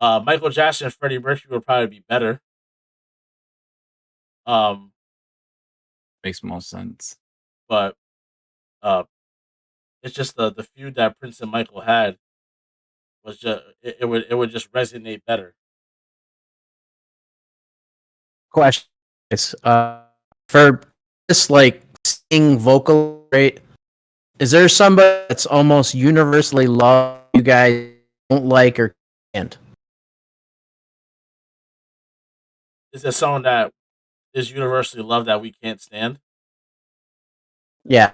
Michael Jackson and Freddie Mercury would probably be better. Um, makes more sense. but It's just the feud that Prince and Michael had was just it would just resonate better. Question is, for this like sing vocal, right? Is there somebody that's almost universally loved you guys don't like or can't? Is there someone that is universally loved that we can't stand? Yeah,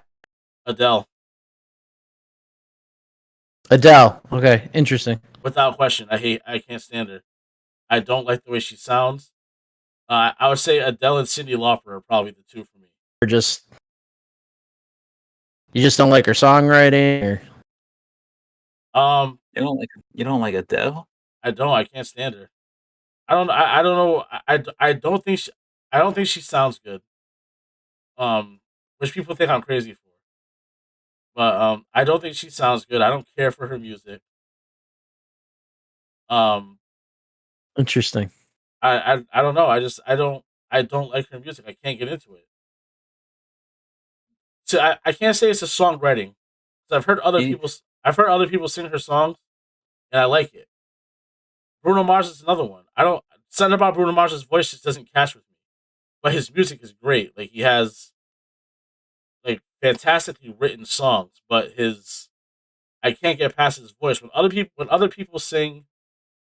Adele, Adele. Okay, interesting. without question. I can't stand her. I don't like the way she sounds. I would say Adele and Cyndi Lauper are probably the two for me. Or just you just don't like her songwriting, or You don't like Adele? I don't. I can't stand her. I don't know. I don't think I don't think she sounds good. Which people think I'm crazy for. But I don't think she sounds good. I don't care for her music. Um, interesting. I don't know. I don't like her music. I can't get into it. So I can't say it's a songwriting. So You- I've heard other people sing her songs and I like it. Bruno Mars is another one. I don't something about Bruno Mars's voice just doesn't catch with me. But his music is great. Like he has like fantastically written songs, but his I can't get past his voice. When other people sing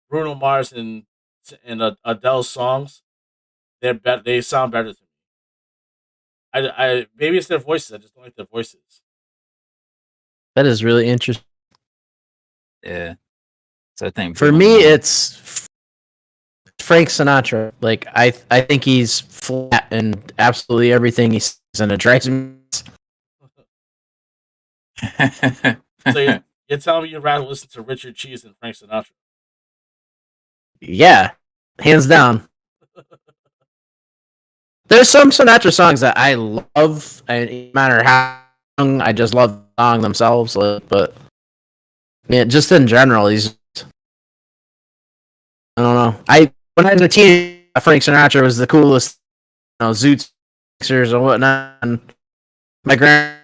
Bruno Mars and Adele's songs, they sound better to me. I maybe it's their voices. I just don't like their voices. That is really interesting. yeah. So I think For Bruno me, Mars- it's Frank Sinatra. Like I think he's flat in absolutely everything he says, and it drives me. So you're telling me you'd rather listen to Richard Cheese than Frank Sinatra? Yeah, hands down. There's some Sinatra songs that I love, and no matter how long, I just love the song themselves. But yeah, just in general, he's I don't know. When I was a teen, Frank Sinatra was the coolest, Zoot Sixers and whatnot. And my grand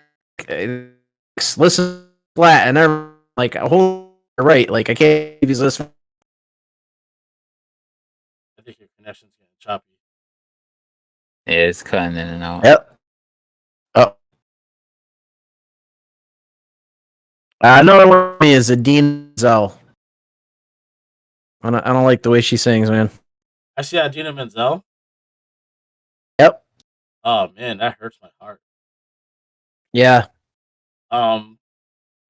listen flat, and they're like, "Oh, right, like I can't use this." I think your connection's getting choppy. yeah, it's cutting in and out. Yep. Oh, another one for me is Adina Menzel. I don't like the way she sings, man. I see Adina Menzel. Yep. Oh man, that hurts my heart. Yeah.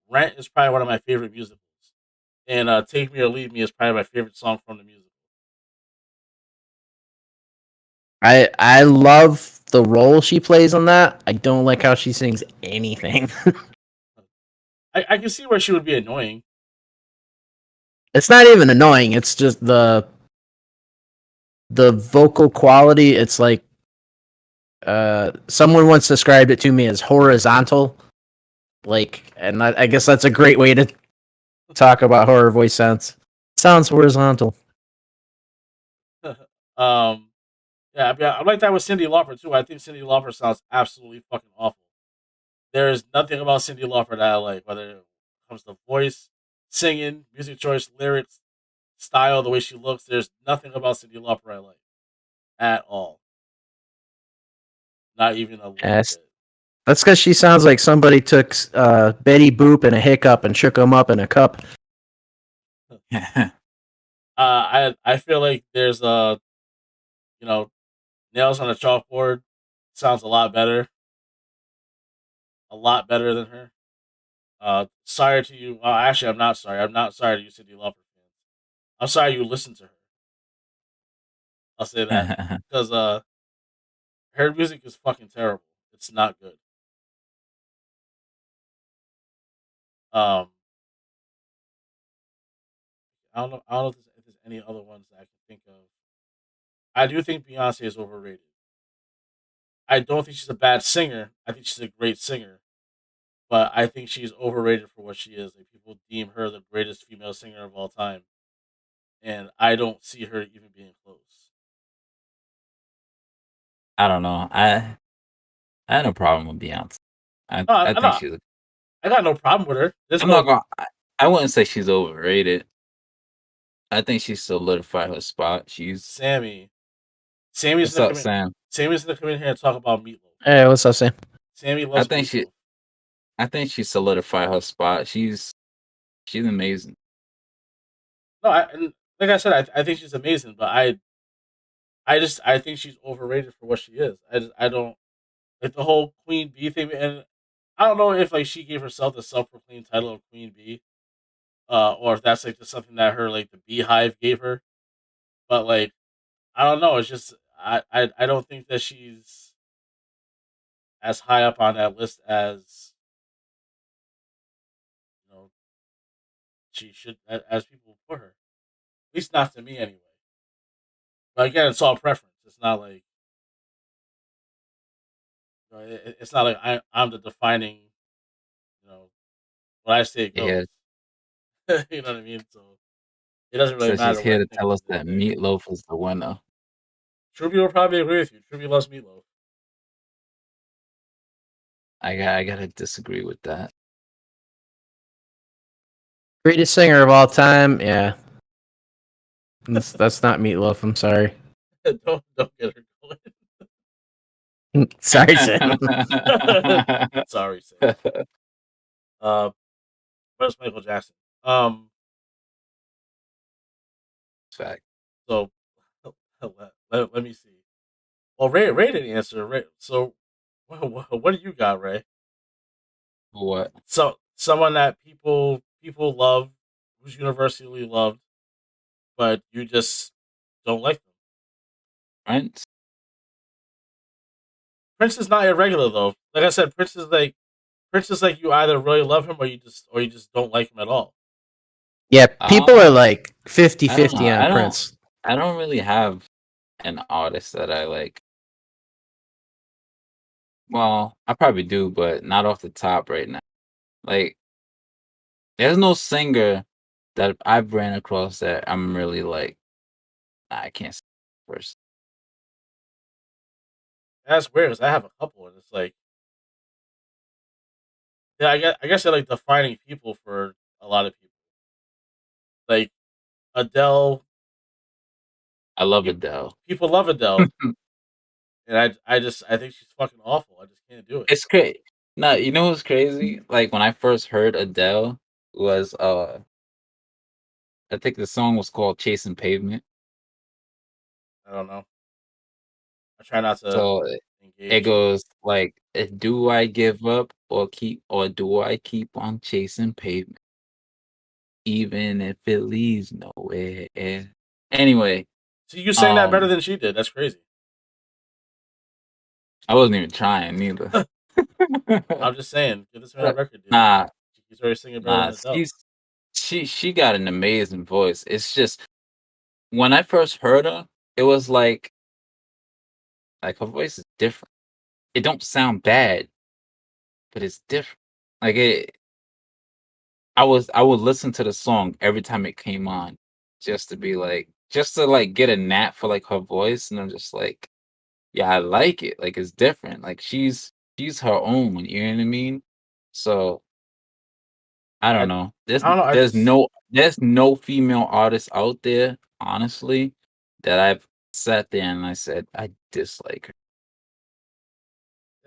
Rent is probably one of my favorite musicals, and Take Me or Leave Me is probably my favorite song from the musical. I love the role she plays on that. I don't like how she sings anything. I can see where she would be annoying. It's not even annoying. It's just the vocal quality. It's like someone once described it to me as horizontal. Like, and I guess that's a great way to talk about how her voice sounds. Sounds horizontal. Yeah, I mean, I'm like that with Cyndi Lauper too. I think Cyndi Lauper sounds absolutely fucking awful. There is nothing about Cyndi Lauper that I like, whether it comes to voice, singing, music choice, lyrics, style, the way she looks. There's nothing about Cyndi Lauper I like at all. Not even a little Yes. bit. That's because she sounds like somebody took Betty Boop and a hiccup and shook them up in a cup. I feel like there's nails on a chalkboard sounds a lot better than her. Sorry to you. Well, actually, I'm not sorry. I'm not sorry to you, Cyndi Lauper fans. I'm sorry you listened to her. I'll say that because her music is fucking terrible. It's not good. Um, I don't know. I don't know if there's any other ones that I can think of. I do think Beyonce is overrated. I don't think she's a bad singer. I think she's a great singer, but I think she's overrated for what she is. Like people deem her the greatest female singer of all time, and I don't see her even being close. I don't know. I had no problem with Beyonce. I No, I no, think she's I got no problem with her. I'm not gonna. I wouldn't say she's overrated. I think she solidified her spot. She's Sammy. Sammy's what's up, Sam? Sammy's gonna come in here and talk about Meatloaf. Hey, what's up, Sam? Sammy loves Meatloaf. I think she solidified her spot. She's amazing. No, and like I said, I think she's amazing, but I think she's overrated for what she is. I don't like the whole Queen Bee thing, and I don't know if like she gave herself the self-proclaimed title of Queen Bee, or if that's like just something that her like the Beehive gave her. But like, I don't know. It's just I don't think that she's as high up on that list as you know she should as people put her. At least not to me anyway. But again, it's all preference. It's not like it's not like I'm the defining. When I say it goes. Yeah. You know what I mean? So it doesn't really So matter. she's here to tell us that Meatloaf is the winner. Truby will probably agree with you. Truby loves Meatloaf. I gotta disagree with that. Greatest singer of all time, yeah. That's not Meatloaf. I'm sorry. don't get her going. Sorry, Sam. Sorry, Sam. Where's Michael Jackson? Fact. So let me see. Well, Ray didn't answer. Ray, so what do you got, Ray? What? So someone that people love, who's universally loved, but you just don't like them. Prince. Prince is not irregular though. Like I said, Prince is like you either really love him or you just don't like him at all. Yeah, people are like 50-50 on Prince. I don't really have an artist that I like. Well, I probably do, but not off the top right now. Like, there's no singer that I've ran across that I'm really like, I can't say first. That's weird because I have a couple, and it's like, yeah, I guess they're like defining people for a lot of people. Like Adele. I love Adele. People love Adele. And I think she's fucking awful. I just can't do it. It's crazy. No, you know what's crazy? Like when I first heard Adele was I think the song was called Chasing Pavement. I don't know. I try not to So engage. it goes like, do I give up or do I keep on chasing pavement? Even if it leads nowhere. Anyway. See, you sang that better than she did. That's crazy. I wasn't even trying neither. I'm just saying, give this man a record, dude. Nah. She's already singing better than Adele. She got an amazing voice. It's just when I first heard her, it was like her voice is different. It don't sound bad, but it's different. Like I would listen to the song every time it came on, just to get a knack for like her voice, and I'm just like, yeah, I like it. Like it's different. Like she's her own. You know what I mean? So I don't know. There's no female artist out there, honestly, that I've sat there and I said I dislike her.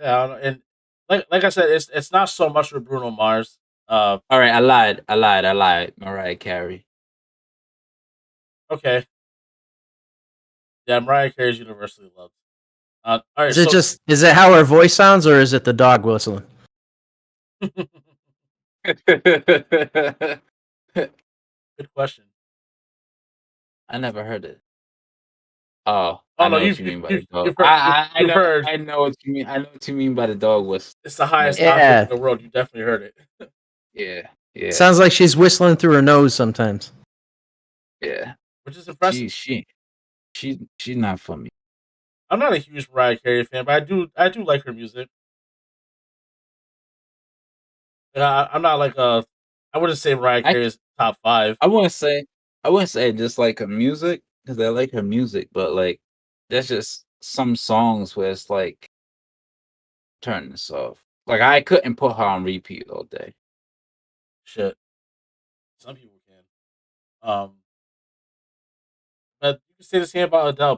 Yeah, and like I said, it's not so much with Bruno Mars. All right, I lied. Mariah Carey. Okay. Yeah, Mariah Carey is universally loved. All right, is it how her voice sounds, or is it the dog whistling? Good question. I never heard it. Oh, I know what you mean by the dog. I know what you mean. I know what you mean by the dog whistle. It's the highest octave in the world. You definitely heard it. Yeah. Sounds like she's whistling through her nose sometimes. Yeah, which is impressive. She's not for me. I'm not a huge Mariah Carey fan, but I do like her music. I'm not like I wouldn't say Mariah Carey is top 5. I wouldn't say I just like her music because I like her music, but like there's just some songs where it's like turn this off. Like I couldn't put her on repeat all day. shit. Some people can. But you can say the same about Adele.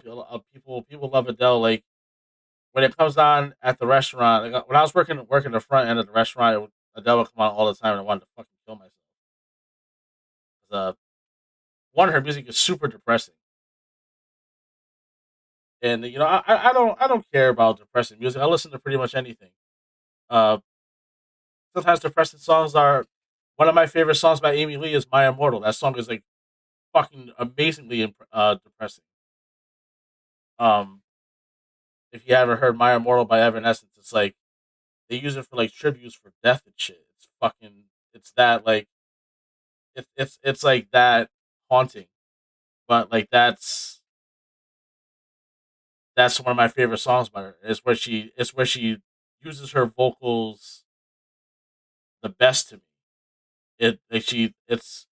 People love Adele. Like when it comes on at the restaurant. Like, when I was working the front end of the restaurant, Adele would come on all the time, and I wanted to fucking kill myself. One, her music is super depressing, and I don't care about depressing music. I listen to pretty much anything. Uh, Sometimes depressing songs are one of my favorite songs by Amy Lee is "My Immortal." That song is like fucking amazingly depressing. Um, if you ever heard "My Immortal" by Evanescence, it's like they use it for like tributes for death and shit. It's that like it's like that haunting, but like that's one of my favorite songs by her. It's where she uses her vocals the best to me. It's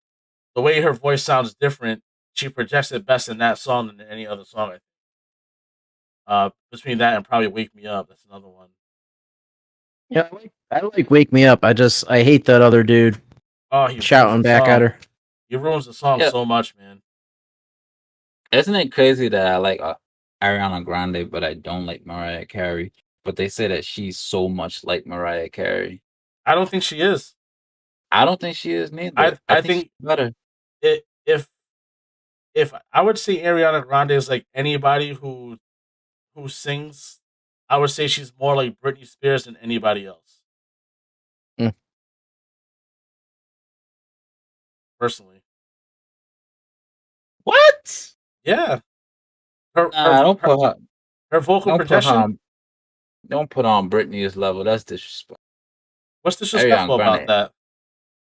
the way her voice sounds different. She projects it best in that song than any other song. I think. Between that and probably "Wake Me Up," that's another one. Yeah, I like "Wake Me Up." I hate that other dude Oh, he shouting back at her. He ruins the song Yeah. so much, man. Isn't it crazy that I like Ariana Grande, but I don't like Mariah Carey? But they say that she's so much like Mariah Carey. I don't think she is. I don't think she is neither. I think she's better. If I would say Ariana Grande is like anybody who sings, I would say she's more like Britney Spears than anybody else. Mm. Personally, What? yeah. Don't put her. Her vocal Don't put projection. her. Don't put her on Britney's level. That's disrespectful. What's disrespectful Ariana about Grande. that?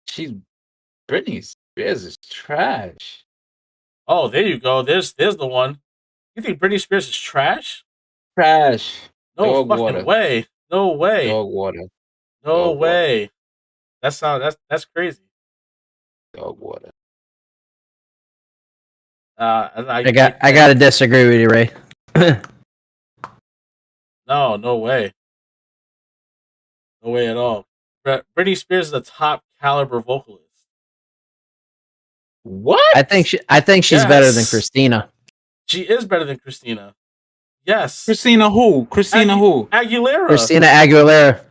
She's Britney Spears is trash. Oh, there you go. There's the one. You think Britney Spears is trash? Trash. No Dog fucking water. way. No way. Dog water. No dog way. That's crazy. Dog water. And I got to disagree with you, Ray. No way. No way at all. Britney Spears is a top caliber vocalist. What? I think she's better than Christina. She is better than Christina. Yes. Christina who? Christina who? Aguilera. Christina Aguilera.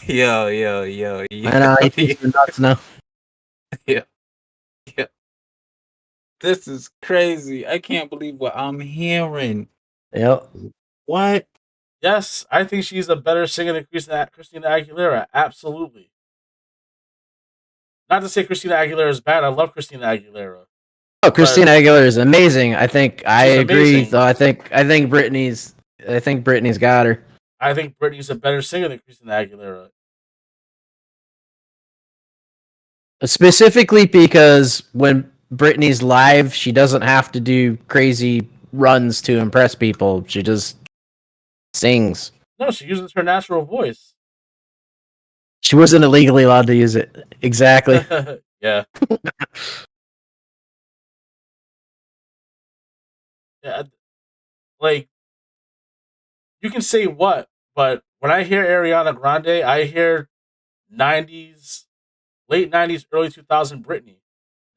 Yo. I know, he's nuts now. Yeah. This is crazy. I can't believe what I'm hearing. Yep. What? Yes, I think she's a better singer than Christina Aguilera. Absolutely. Not to say Christina Aguilera is bad. I love Christina Aguilera. Oh, Christina Aguilera is amazing. I agree. Amazing. So I think Britney's got her. I think Britney's a better singer than Christina Aguilera. Specifically because when Britney's live, she doesn't have to do crazy runs to impress people. She just sings. No, she uses her natural voice. She wasn't illegally allowed to use it. Exactly. Yeah. Yeah. Like, you can say what, but when I hear Ariana Grande, I hear 90s, late 90s, early 2000 Britney.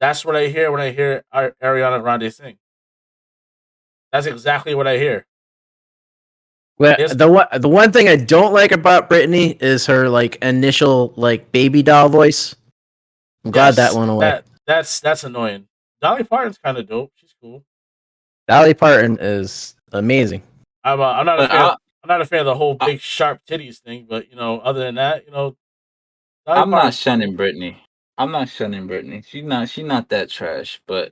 That's what I hear when I hear Ariana Grande sing. That's exactly what I hear. Well, the one thing I don't like about Britney is her like initial like baby doll voice. I'm glad that went away. That's annoying. Dolly Parton's kind of dope. She's cool. Dolly Parton is amazing. I'm not a fan of the whole big sharp titties thing, but other than that, I'm not shunning Britney. She's not that trash, but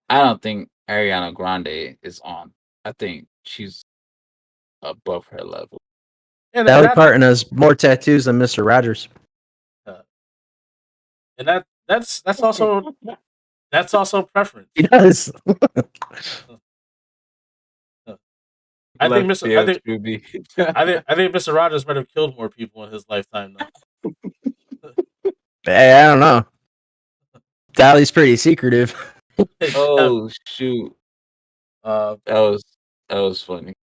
I don't think Ariana Grande is on. I think she's above her level. And Dolly Parton has more tattoos than Mr. Rogers. And that's also preference. He does. I think Mr. Rogers might have killed more people in his lifetime though. Hey, I don't know. Dolly's pretty secretive. Oh shoot. That was funny.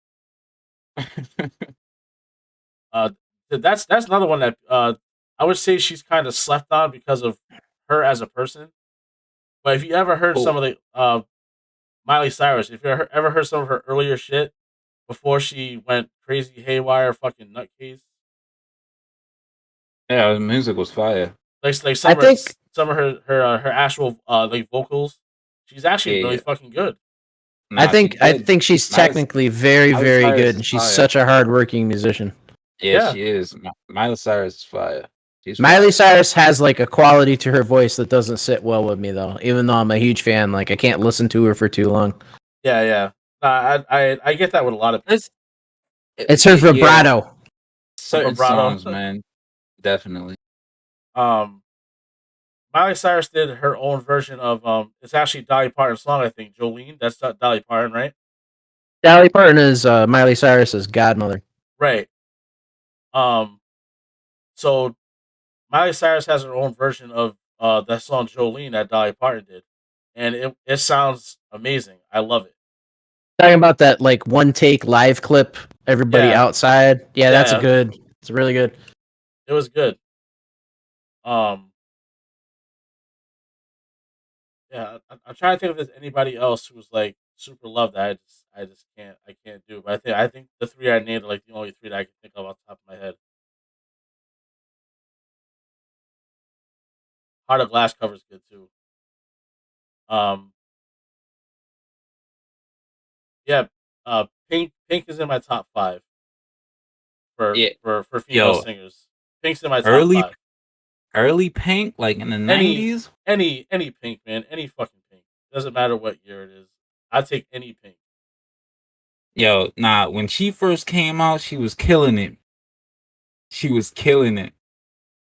That's another one that I would say she's kind of slept on because of her as a person. But if you ever heard some of the Miley Cyrus, if you ever heard some of her earlier shit before she went crazy haywire, fucking nutcase, Yeah, the music was fire. like I think some of her actual like vocals, she's actually Yeah, really yeah. fucking good. Nah, I think she I good. think she's Miley- technically very Miley very Cyrus good, is and she's fire. such a hardworking musician. Yeah, Yeah. she is. Miley Cyrus is fire. She's Miley fire. Cyrus has like a quality to her voice that doesn't sit well with me though. Even though I'm a huge fan, like I can't listen to her for too long. Yeah, yeah. I get that with a lot of people. It's her Yeah, vibrato. certain Vibrato. songs, man. Definitely. Miley Cyrus did her own version of it's actually Dolly Parton's song, I think. Jolene, that's Dolly Parton, right? Dolly Parton is Miley Cyrus's godmother. Right. So Miley Cyrus has her own version of that song Jolene that Dolly Parton did. And it sounds amazing. I love it. Talking about that like one take live clip, everybody Yeah. outside. Yeah, that's Yeah. a good. It's really good. It was good. Yeah, I'm trying to think if there's anybody else who's like super loved that I just can't do. But I think the three I named are like the only three that I can think of off the top of my head. Heart of Glass cover's good too. Um, yeah, Pink is in my top 5 for Yeah. for female Yo. singers. Pink's in my top Early 5. Early Pink, like in the '90s. Any Pink, man, any fucking Pink. Doesn't matter what year it is. I take any Pink. Yo, nah. When she first came out, she was killing it. She was killing it.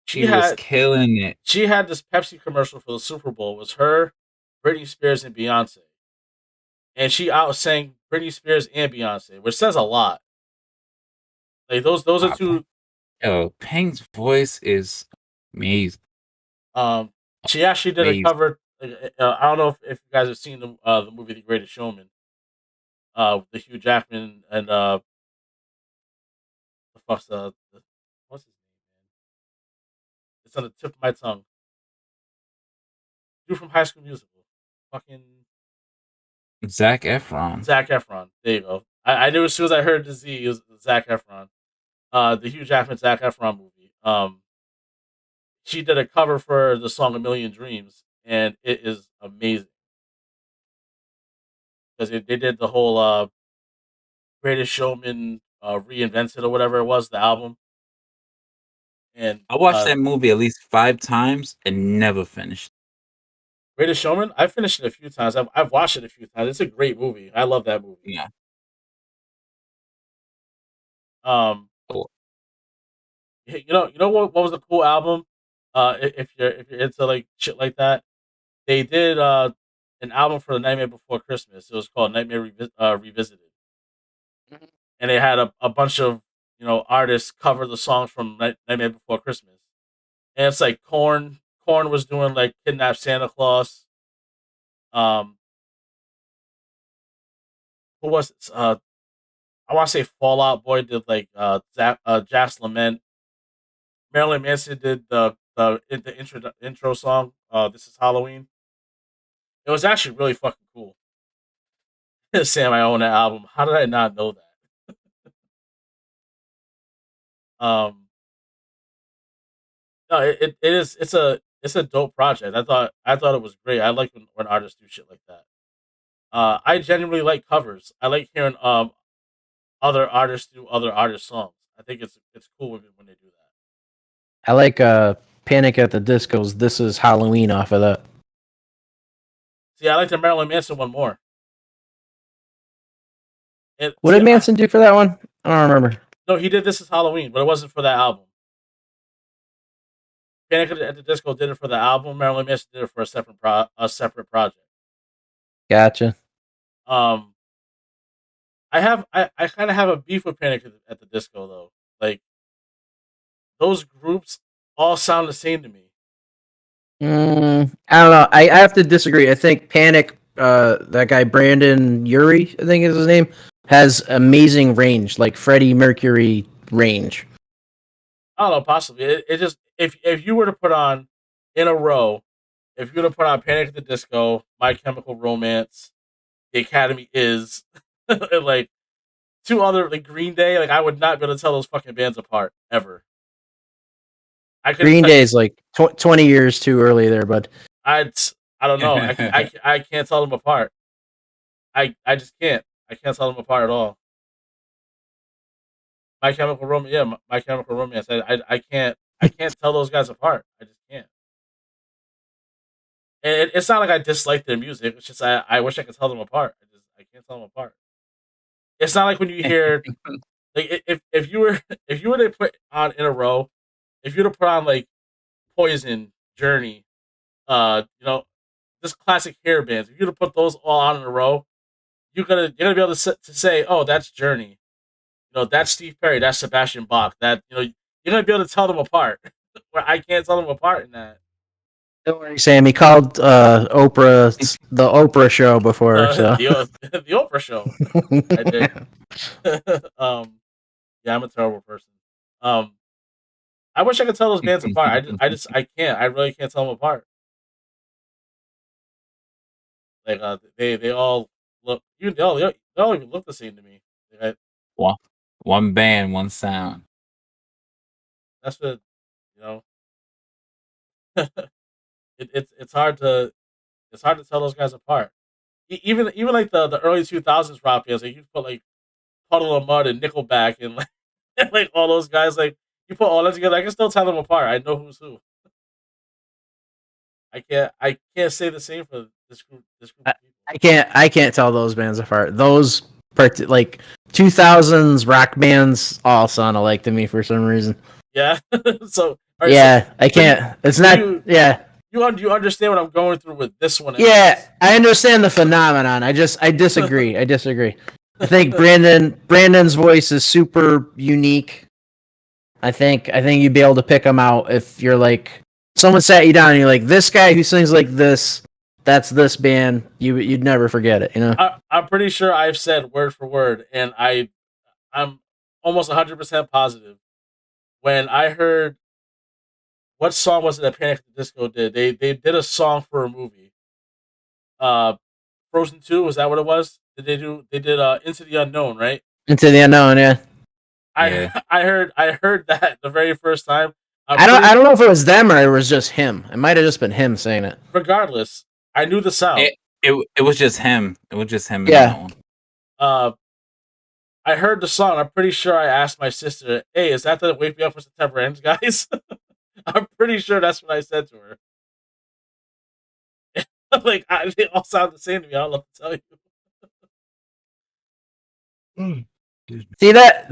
She was killing it. She had this Pepsi commercial for the Super Bowl. It was her, Britney Spears, and Beyonce. And she outsang Britney Spears and Beyonce, which says a lot. Like those are two. Yo, Pink's voice is amazing. She actually did Amazing. a cover. I don't know if you guys have seen the movie The Greatest Showman. The Hugh Jackman and the fuck's what's his name, man? It's on the tip of my tongue. Dude from High School Musical. Fucking Zac Efron. Zac Efron. There you go. I knew as soon as I heard the Z, it was Zac Efron. The Hugh Jackman Zac Efron movie. She did a cover for the song "A Million Dreams," and it is amazing because they did the whole Greatest Showman reinvented or whatever it was, the album. And I watched that movie at least 5 times and never finished. Greatest Showman, I finished it a few times. I've watched it a few times. It's a great movie. I love that movie. Yeah. Cool. You know what was a cool album? If you're into like shit like that, they did an album for the Nightmare Before Christmas. It was called Nightmare Revisited, and they had a bunch of artists cover the songs from Nightmare Before Christmas, and it's like Korn was doing like Kidnap Santa Claus. Who was it? I want to say Fall Out Boy did like Jack's Lament. Marilyn Manson did the intro song. This is Halloween. It was actually really fucking cool. Sam, I own that album. How did I not know that? No, it is. It's a dope project. I thought it was great. I like when artists do shit like that. I genuinely like covers. I like hearing other artists do other artists' songs. I think it's cool when they do that. I like Panic at the Disco's "This Is Halloween" off of that. See, I like the Marilyn Manson one more. What did Manson do for that one? I don't remember. No, he did "This Is Halloween," but it wasn't for that album. Panic at the Disco did it for the album. Marilyn Manson did it for a separate project. Gotcha. I kind of have a beef with Panic at the Disco though. Like those groups all sound the same to me. I don't know. I have to disagree. I think Panic, that guy Brandon Urie, I think is his name, has amazing range, like Freddie Mercury range. I don't know, possibly. if you were to put on in a row, if you were to put on Panic at the Disco, My Chemical Romance, The Academy Is, and like two other like Green Day, like I would not be able to tell those fucking bands apart ever. I could Green Day's like 20 years too early there, but I don't know. I can't tell them apart. I just can't. I can't tell them apart at all. My Chemical Romance, yeah, My Chemical Romance. I can't tell those guys apart. I just can't. And it's not like I dislike their music. It's just I wish I could tell them apart. I can't tell them apart. It's not like when you hear like if you were if you were to put on in a row, if you were to put on like Poison, Journey, this classic hair bands. If you were to put those all on in a row, you're gonna be able to say, oh, that's Journey. That's Steve Perry, that's Sebastian Bach. That you're gonna be able to tell them apart. Where I can't tell them apart in that. don't worry, Sam. He called Oprah the Oprah show before. So The Oprah show. I did. Yeah, I'm a terrible person. I wish I could tell those bands apart. I can't. I really can't tell them apart. Like they all look. Even they all even look the same to me. Like, One band, one sound. that's what you know. It's hard to tell those guys apart. Even like the early 2000s rock bands, like you put like Puddle of Mud and Nickelback and like and, like all those guys, like you put all that together, I can still tell them apart. I know who's who. I can't say the same for this group of people. I can't tell those bands apart. Those like 2000s rock bands all sound alike to me for some reason. Yeah. So I can't. It's not. You understand what I'm going through with this one? Yeah, I understand the phenomenon. I disagree. I disagree. I think Brandon's voice is super unique. I think you'd be able to pick him out if you're like someone sat you down and you're like, this guy who sings like this, that's this band. You'd never forget it. I'm pretty sure I've said word for word, and I'm almost 100% positive. When I heard what song was it that Panic at the Disco did? They did a song for a movie. Frozen 2, was that what it was? They did Into the Unknown, right? Into the Unknown, yeah. I heard that the very first time. I don't know if it was them or it was just him. It might have just been him saying it. Regardless, I knew the sound. It was just him. It was just him. Yeah. I heard the song. I'm pretty sure I asked my sister, "Hey, is that the Wake Me Up When September Ends, guys?" I'm pretty sure that's what I said to her. Like they all sound the same to me. I don't know what to tell you. See that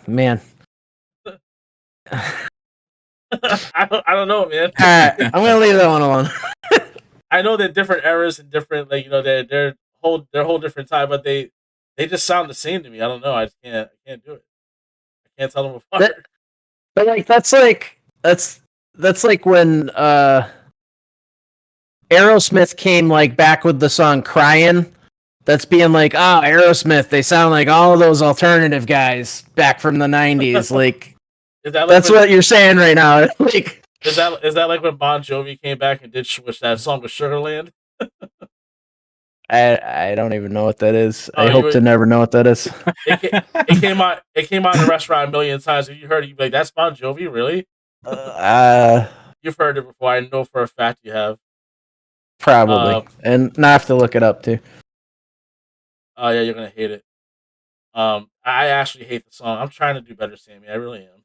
man. I don't know, man. I'm gonna leave that one alone. I know they're different eras and different, like they're whole different time, but they just sound the same to me. I don't know. I can't do it. I can't tell them apart. But like that's like when Aerosmith came like back with the song "Crying." That's being like, Aerosmith. They sound like all of those alternative guys back from the '90s. Like, that's what you're saying right now. Like, is that like when Bon Jovi came back and did that song with Sugarland? I don't even know what that is. I hope to never know what that is. It came out in the restaurant a million times. If you heard it, you'd be like, "That's Bon Jovi, really?" You've heard it before. I know for a fact you have. Probably, and now I have to look it up too. Oh yeah, you're gonna hate it. I actually hate the song. I'm trying to do better, Sammy. I really am.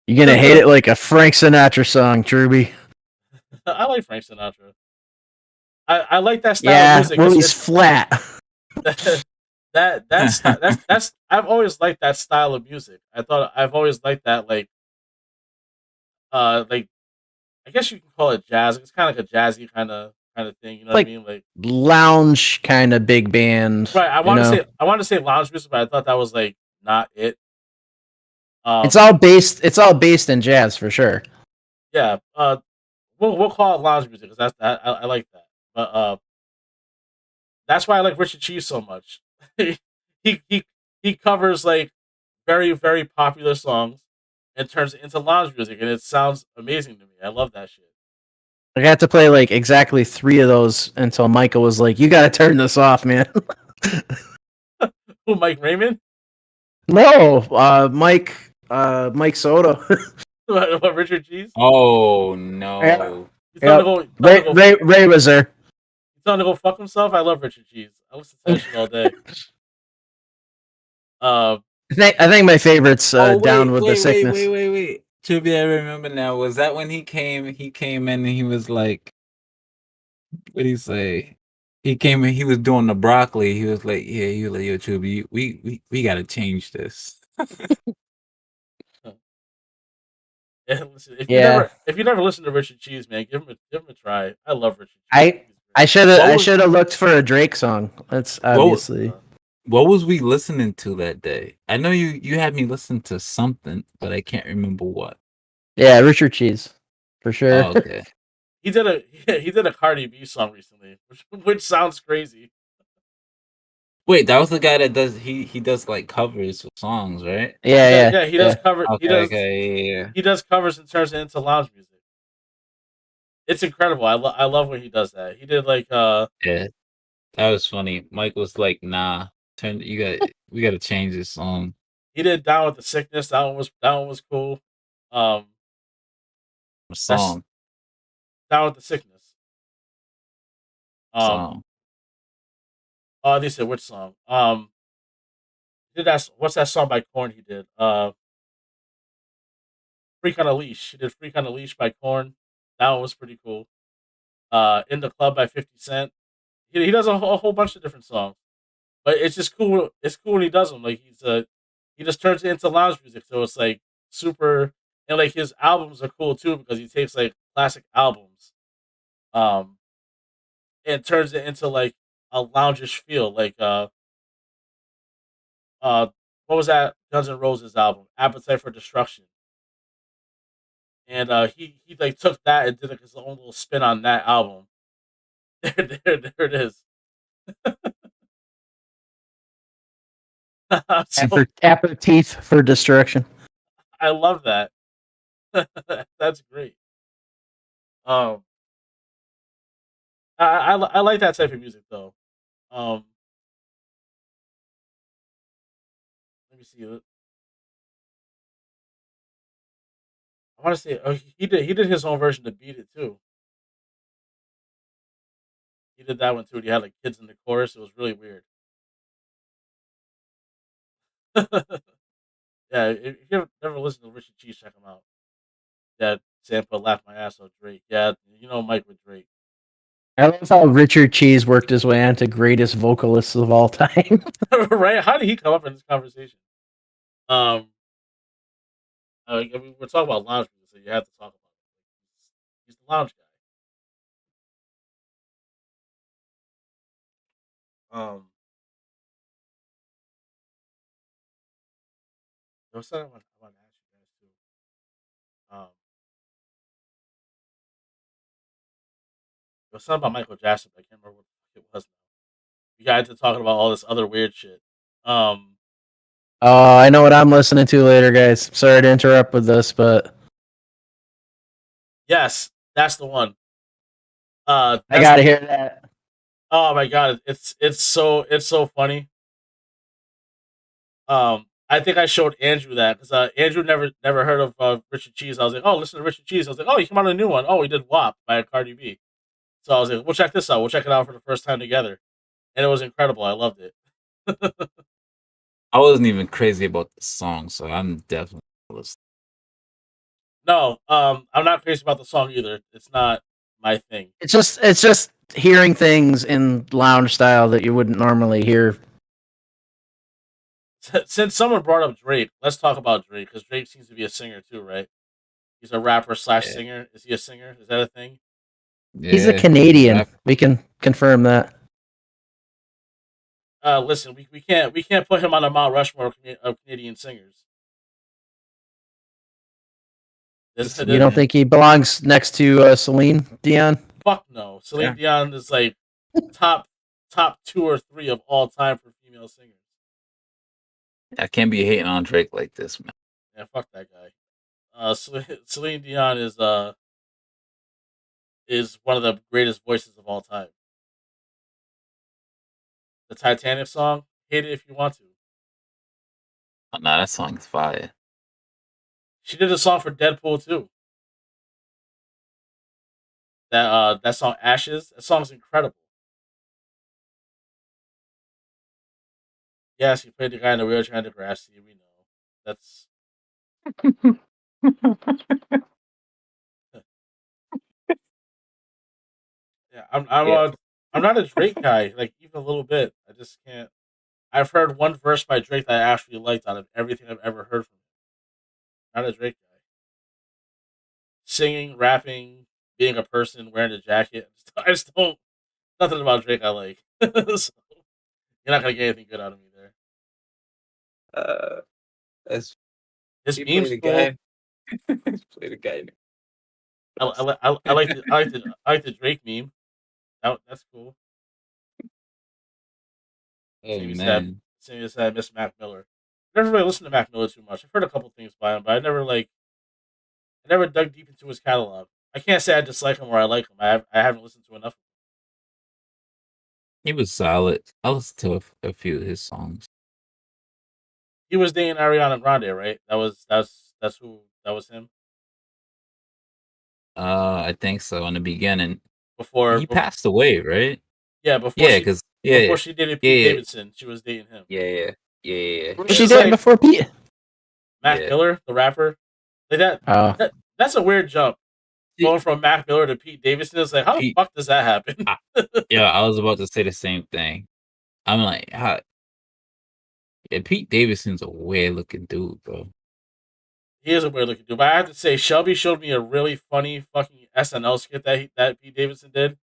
You're gonna hate it like a Frank Sinatra song, Truby. I like Frank Sinatra. I like that style of music. Well, he's flat. That's I've always liked that style of music. I've always liked that like I guess you can call it jazz. It's kind of like a jazzy kind of thing. You know what I mean? Like lounge kind of big band. Right. I want to say lounge music, but I thought that was like not it. It's all based in jazz for sure. Yeah. We'll call it lounge music because I like that. But that's why I like Richard Cheese so much. he covers like very very popular songs, and turns it into lounge music, and it sounds amazing to me. I love that shit. I got to play like exactly 3 of those until Michael was like, "You got to turn this off, man." Who, Mike Raymond? No, Mike Soto. What, Richard Cheese? Oh no. Yeah. You telling Ray was there. to go fuck himself? I love Richard Cheese. I listen to that shit all day. I think my favorite's Down with the Sickness. Wait. Trivia, I remember now. Was that when he came in and he was like, what did he say? He came in, he was doing the broccoli. He was like, yeah, he was like, yo, Chubby, we gotta change this. And listen, if you never listen to Richard Cheese, man, give him a try. I love Richard Cheese. I should have looked for a Drake song. That's obviously. What was we listening to that day? I know you had me listen to something, but I can't remember what. Yeah, Richard Cheese, for sure. Oh, okay. He did a Cardi B song recently, which sounds crazy. Wait, that was the guy that does he does like covers of songs, right? Yeah. He does cover. Okay, He does covers and turns it into lounge music. It's incredible. I love when he does that. He did like yeah, that was funny. Mike was like, "Nah, we got to change this song." He did Down with the Sickness. That one was cool. Song. Down with the Sickness. Song. Oh, they said which song? Did that? What's that song by Korn? He did. Freak on a Leash. He did Freak on a Leash by Korn. That one was pretty cool. In the Club by 50 Cent. He does a whole bunch of different songs, but it's just cool. It's cool when he does them. Like he just turns it into lounge music. So it's like super, and like his albums are cool too because he takes like classic albums, and turns it into like a loungish feel. Like what was that Guns N' Roses album? Appetite for Destruction. And he like took that and did like his own little spin on that album. There it is. So, Aperitif for Destruction. I love that. That's great. I like that type of music though. Let me see. I want to say he did his own version to Beat It too. He did that one too. He had like kids in the chorus. It was really weird. Yeah, if you never listened to Richard Cheese, check him out. That sample laughed my ass off Drake. Yeah, you know Mike with Drake. I love how Richard Cheese worked his way onto greatest vocalists of all time. Right? How did he come up in this conversation? I mean, we're talking about lounge music, so you have to talk about it. He's the lounge guy. There was something I want to ask you guys too. There was something about Michael Jackson, but I can't remember what it was. You guys are talking about all this other weird shit. Oh, I know what I'm listening to later, guys. Sorry to interrupt with this, but yes, that's the one. I gotta hear that. Oh my god, it's so funny. I think I showed Andrew that because Andrew never heard of Richard Cheese. I was like, oh, listen to Richard Cheese. I was like, oh, he came out with a new one. Oh, he did WAP by Cardi B. So I was like, we'll check this out. We'll check it out for the first time together, and it was incredible. I loved it. I wasn't even crazy about the song, so I'm definitely listening. No, I'm not crazy about the song either. It's not my thing. It's just hearing things in lounge style that you wouldn't normally hear. Since someone brought up Drake, let's talk about Drake because Drake seems to be a singer too, right? He's a rapper / singer. Is he a singer? Is that a thing? Yeah, He's a Canadian. We can confirm that. Listen, we can't put him on a Mount Rushmore of Canadian singers. You don't think he belongs next to Celine Dion? Fuck no. Celine Dion is like top 2 or 3 of all time for female singers. I can't be hating on Drake like this, man. Yeah, fuck that guy. Celine Dion is one of the greatest voices of all time. The Titanic song, hate it if you want to. Oh, nah, that song's fire. She did a song for Deadpool too. That song Ashes. That song's incredible. Yes, he played the guy in the wheelchair in the grass. See, we know. That's yeah. Yeah. I'm not a Drake guy. Like even a little bit. I just can't. I've heard one verse by Drake that I actually liked out of everything I've ever heard from him. Not a Drake guy. Singing, rapping, being a person, wearing a jacket. I just don't. Nothing about Drake I like. So, you're not gonna get anything good out of me there. That's His he memes played a cool. guy. Played a guy. I like the Drake meme. That's cool. Oh Same as that. man, Same as that. Miss Mac Miller. Never really listened to Mac Miller too much. I've heard a couple things by him, but I never dug deep into his catalog. I can't say I dislike him or I like him. I haven't listened to enough. he was solid. I listened to a few of his songs. He was dating Ariana Grande, right? That's who that was him I think so. In the beginning, before. he passed away, right? Yeah, Yeah, because before she dated Pete yeah, Davidson, she was dating him. yeah. Was she It's dating like before Pete? Mac Yeah. Miller, the rapper. Like Oh, that's a weird jump. Going from Mac Miller to Pete Davidson, it's like how the Pete- fuck does that happen? Yeah, I was about to say the same thing. I'm like, how? Yeah, Pete Davidson's a weird looking dude, bro. He is a weird looking dude, but I have to say, Shelby showed me a really funny fucking SNL skit that Pete Davidson did.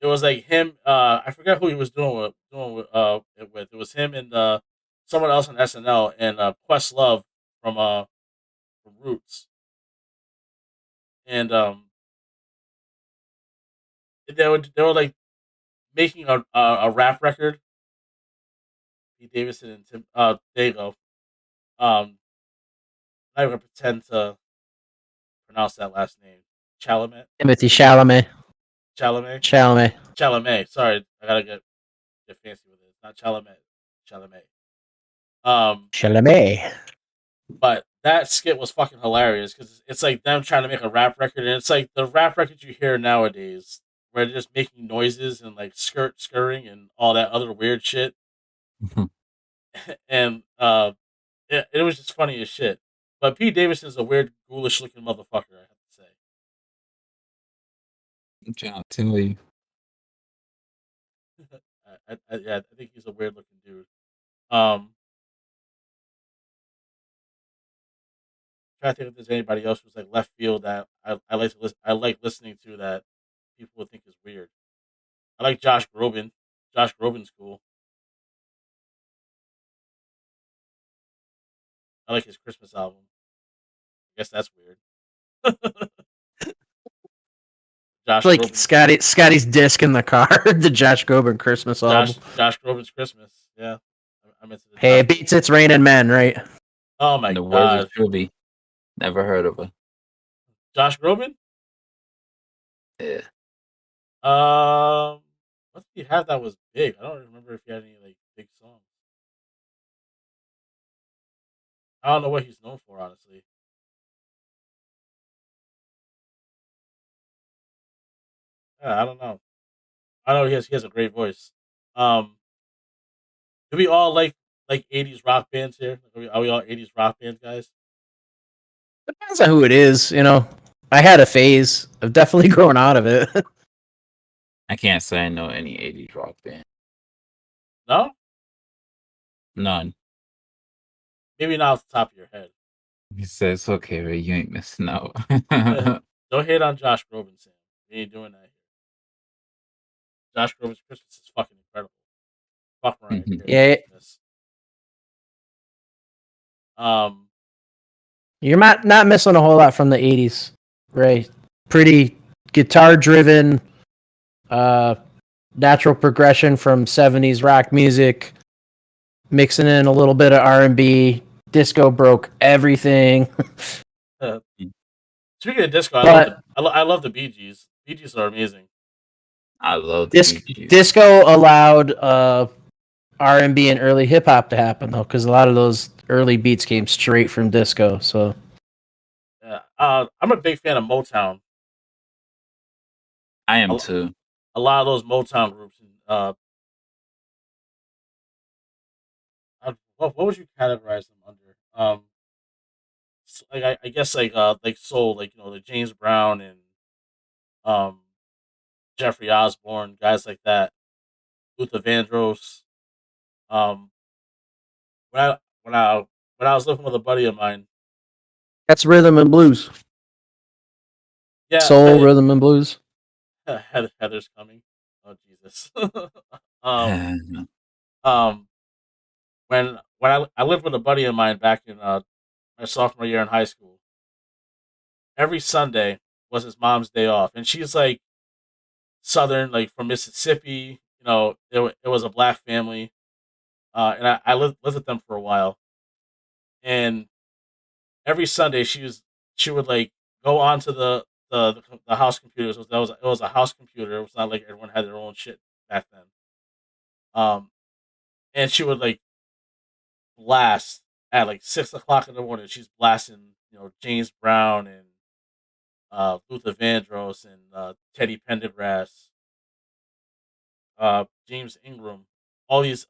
It was like him. I forgot who he was it with. It was him and someone else on SNL and Questlove from Roots, and they were like making a rap record. Pete Davidson and Tim. There you go. I'm not even gonna pretend to pronounce that last name. Chalamet. Timothy Chalamet. Chalamet. Chalamet. Chalamet. Sorry, I gotta get fancy with it. It's not Chalamet. Chalamet. Um, Chalamet. but that skit was fucking hilarious because it's like them trying to make a rap record, and it's like the rap records you hear nowadays, where they're just making noises and like skirting and all that other weird shit, and it was just funny as shit. But Pete Davidson is a weird, ghoulish looking motherfucker. I have to say. I'm trying to tell you. Yeah, I think he's a weird looking dude. Trying to think if there's anybody else who's like left field that I like to listen. I like listening to that people would think is weird. I like Josh Groban. Josh Groban's cool. I like his Christmas album. I guess that's weird. Josh It's like Groban. Scotty's disc in the car. The Josh Groban Christmas album. Josh Groban's Christmas. Yeah, I'm into the. Hey, it beats It's Raining Men, right? Oh my The words god, of Trilby. Never heard of her. Josh Groban. Yeah. What did he have that was big? I don't remember if he had any like big songs. I don't know what he's known for, honestly. Yeah, I don't know. I know he has a great voice. Um, do we all like '80s rock bands here? Are we all '80s rock band guys? Depends on who it is, you know. I had a phase. I've definitely grown out of it. I can't say I know any 80s rock band. No, None. maybe not off the top of your head. He says, okay, Ray, you ain't missing out. Don't hate on Josh Groban, Sam. We ain't doing that here. Josh Groban's Christmas is fucking incredible. Fuck Mariah Carey. Yeah. Christmas. Um, You're not missing a whole lot from the 80s, Ray. Pretty guitar driven, natural progression from 70s rock music, mixing in a little bit of R&B. Disco broke everything. Speaking of disco, But I love the Bee Gees. Bee Gees are amazing. I love the Bee Gees. disco allowed R&B and early hip hop to happen though, because a lot of those early beats came straight from disco. So Yeah, I'm a big fan of Motown. I am A, too. a lot of those Motown groups. What would you categorize them under? Like I guess like soul, like like James Brown and um Jeffrey Osborne, guys like that, Luther Vandross. Um, when I when I when I was living with a buddy of mine, that's rhythm and blues, yeah, soul, rhythm and blues. Heather's coming. Oh Jesus. um, um, when I lived with a buddy of mine back in my sophomore year in high school, every Sunday was his mom's day off, and she's like Southern, like from Mississippi. It was a black family, and I lived with them for a while, and every Sunday she would like go onto the house computers. It was a house computer. It was not like everyone had their own shit back then. Um, and she would like blast at like 6 o'clock in the morning. She's blasting James Brown and Luther Vandross and Teddy Pendergrass, James Ingram, all these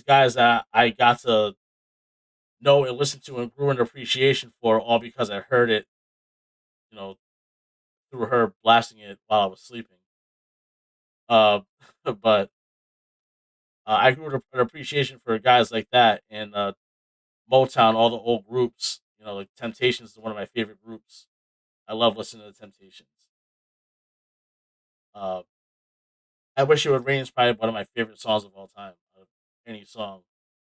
guys that I got to know and listen to and grew an appreciation for, all because I heard it, you know, through her blasting it while I was sleeping. Uh, but I grew an appreciation for guys like that and Motown, all the old groups. Like Temptations is one of my favorite groups. I love listening to the Temptations. Uh, I Wish It Would Rain is probably one of my favorite songs of all time, of any song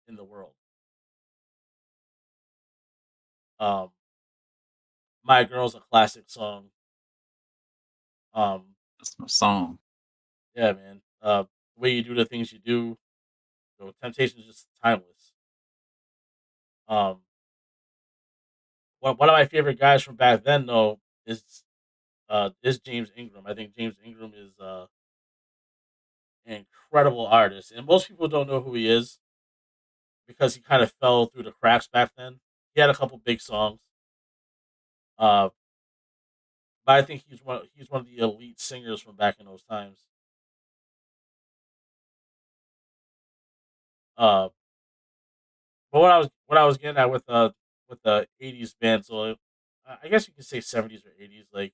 in the world. Um, My Girl's a classic song. That's my song. Yeah, man. The way you do the things you do, Temptation is just timeless. Um, one of my favorite guys from back then though is James Ingram. I think James Ingram is an incredible artist, and most people don't know who he is because he kind of fell through the cracks back then. He had a couple big songs, uh, but I think he's one of the elite singers from back in those times. Uh, but what I was getting at with the '80s band, so I guess you could say '70s or '80s, like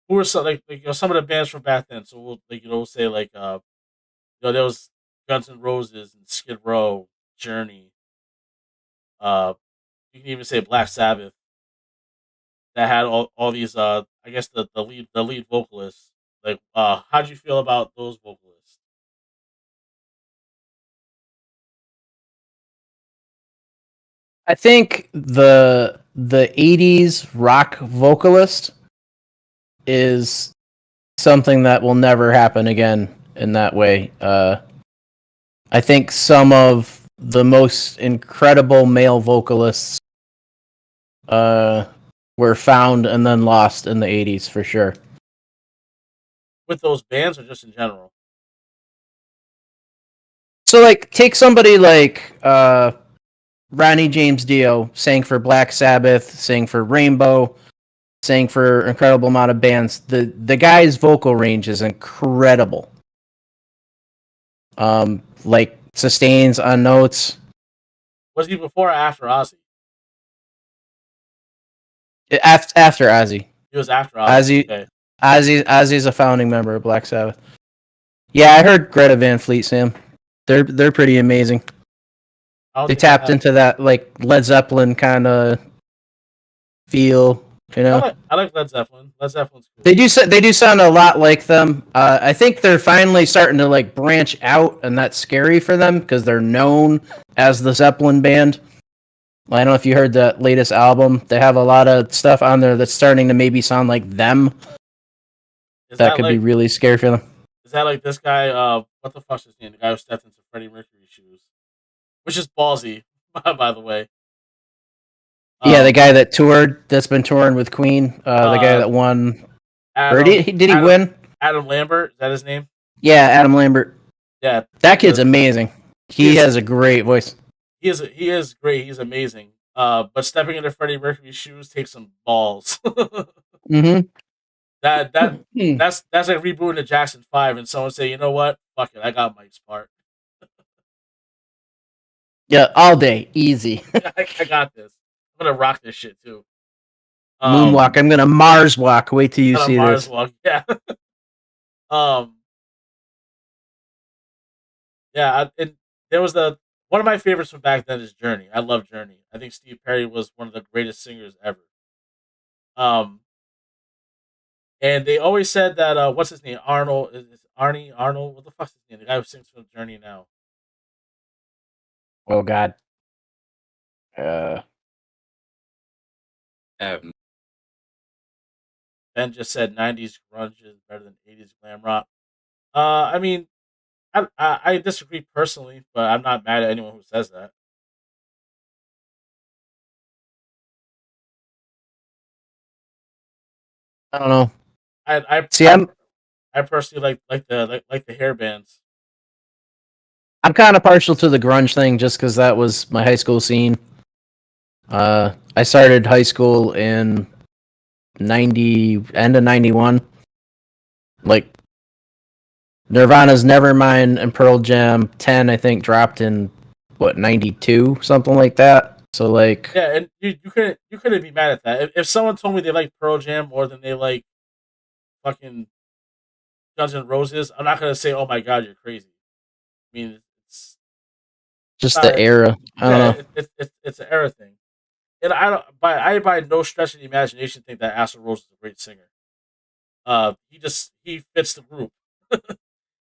who were some some of the bands from back then. So we'll say like there was Guns N' Roses and Skid Row, Journey. Uh, you can even say Black Sabbath that had all these I guess the lead vocalists. Like how'd you feel about those vocalists? I think the '80s rock vocalist is something that will never happen again in that way. I think some of the most incredible male vocalists were found and then lost in the '80s for sure. With those bands or just in general? So, like, take somebody like Ronnie James Dio, sang for Black Sabbath, sang for Rainbow, sang for an incredible amount of bands. The guy's vocal range is incredible. Like sustains on notes. Was he before or after Ozzy? After Ozzy. He was after Ozzy. Okay. Ozzy's a founding member of Black Sabbath. Yeah, I heard Greta Van Fleet, Sam. They're pretty amazing. They tapped into that like Led Zeppelin kind of feel, I like Led Zeppelin. Led Zeppelin's cool. They do sound a lot like them. I think they're finally starting to like branch out, and that's scary for them because they're known as the Zeppelin band. I don't know if you heard the latest album. They have a lot of stuff on there that's starting to maybe sound like them. That could be really scary for them. Is that like this guy? What the fuck's his name? The guy who stepped into Freddie Mercury's shoes, which is ballsy, by the way. Yeah, the guy that toured, that's been touring with Queen. The guy that won. Or did he win? Adam Lambert, is that his name? Yeah, Adam Lambert. Yeah, that kid's amazing. He has a great voice. He is great. He's amazing. But stepping into Freddie Mercury's shoes takes some balls. Mm-hmm. That's like rebooting the Jackson 5 and someone say, you know what? Fuck it, I got Mike's part. Yeah, all day, easy. I got this. I'm gonna rock this shit too. Moonwalk. I'm gonna Mars walk. Wait till you see Mars this. walk. Yeah. Yeah. And there was one of my favorites from back then is Journey. I love Journey. I think Steve Perry was one of the greatest singers ever. And they always said that what's his name? Arnold is Arnie Arnold. What the fuck's his name? The guy who sings for Journey now. Oh God. Ben just said 90s grunge is better than 80s glam rock. I mean, I disagree personally, but I'm not mad at anyone who says that. I don't know. I See, I personally like the hair bands. I'm kind of partial to the grunge thing just because that was my high school scene. I started high school in end of 91. Like Nirvana's Nevermind and Pearl Jam 10, I think, dropped in 92, something like that. So like, yeah, and you couldn't be mad at that. If someone told me they like Pearl Jam more than they like fucking Guns N' Roses, I'm not gonna say, "Oh my god, you're crazy." I mean, it's just the era. I don't know. It's an era thing, and I by no stretch of the imagination think that Axl Rose is a great singer. He fits the group.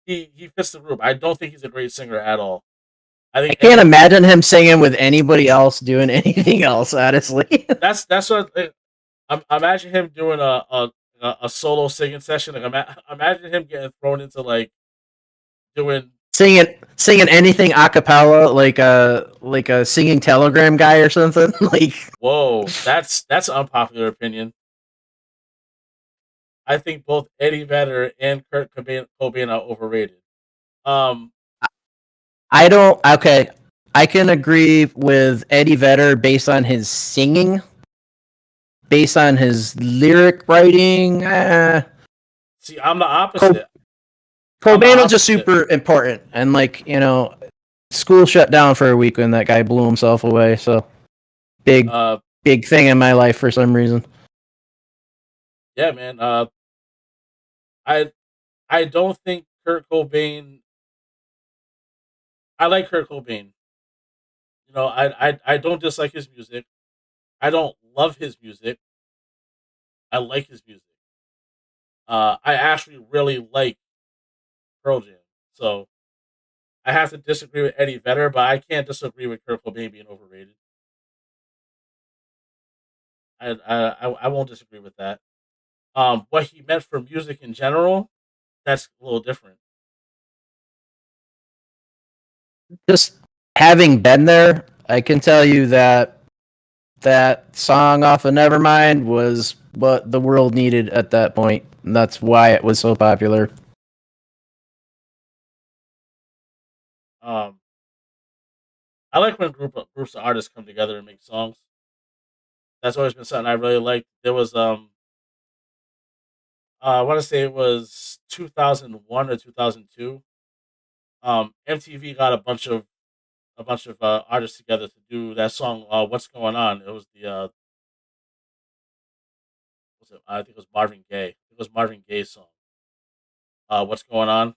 he fits the group. I don't think he's a great singer at all. I can't imagine him singing with anybody else doing anything else. Honestly, that's what imagine him doing a solo singing session. Like imagine him getting thrown into like doing singing anything a cappella, like a singing Telegram guy or something. Like, whoa, that's an unpopular opinion. I think both Eddie Vedder and Kurt Cobain are overrated. I don't. Okay, I can agree with Eddie Vedder based on his singing, based on his lyric writing. See, I'm the opposite. Cobain was just super important, and like school shut down for a week when that guy blew himself away. So big thing in my life for some reason. Yeah, man. I don't think Kurt Cobain. I like Kurt Cobain. I don't dislike his music. I don't love his music. I like his music. I actually really like Pearl Jam. So I have to disagree with Eddie Vedder, but I can't disagree with Kurt Cobain being overrated. I won't disagree with that. What he meant for music in general, that's a little different. Just having been there, I can tell you that song off of Nevermind was what the world needed at that point, and that's why it was so popular. I like when groups of artists come together and make songs. That's always been something I really liked. There was I want to say it was 2001 or 2002. MTV got a bunch of artists together to do that song. What's going on? It was the I think it was Marvin Gaye. It was Marvin Gaye's song. What's going on?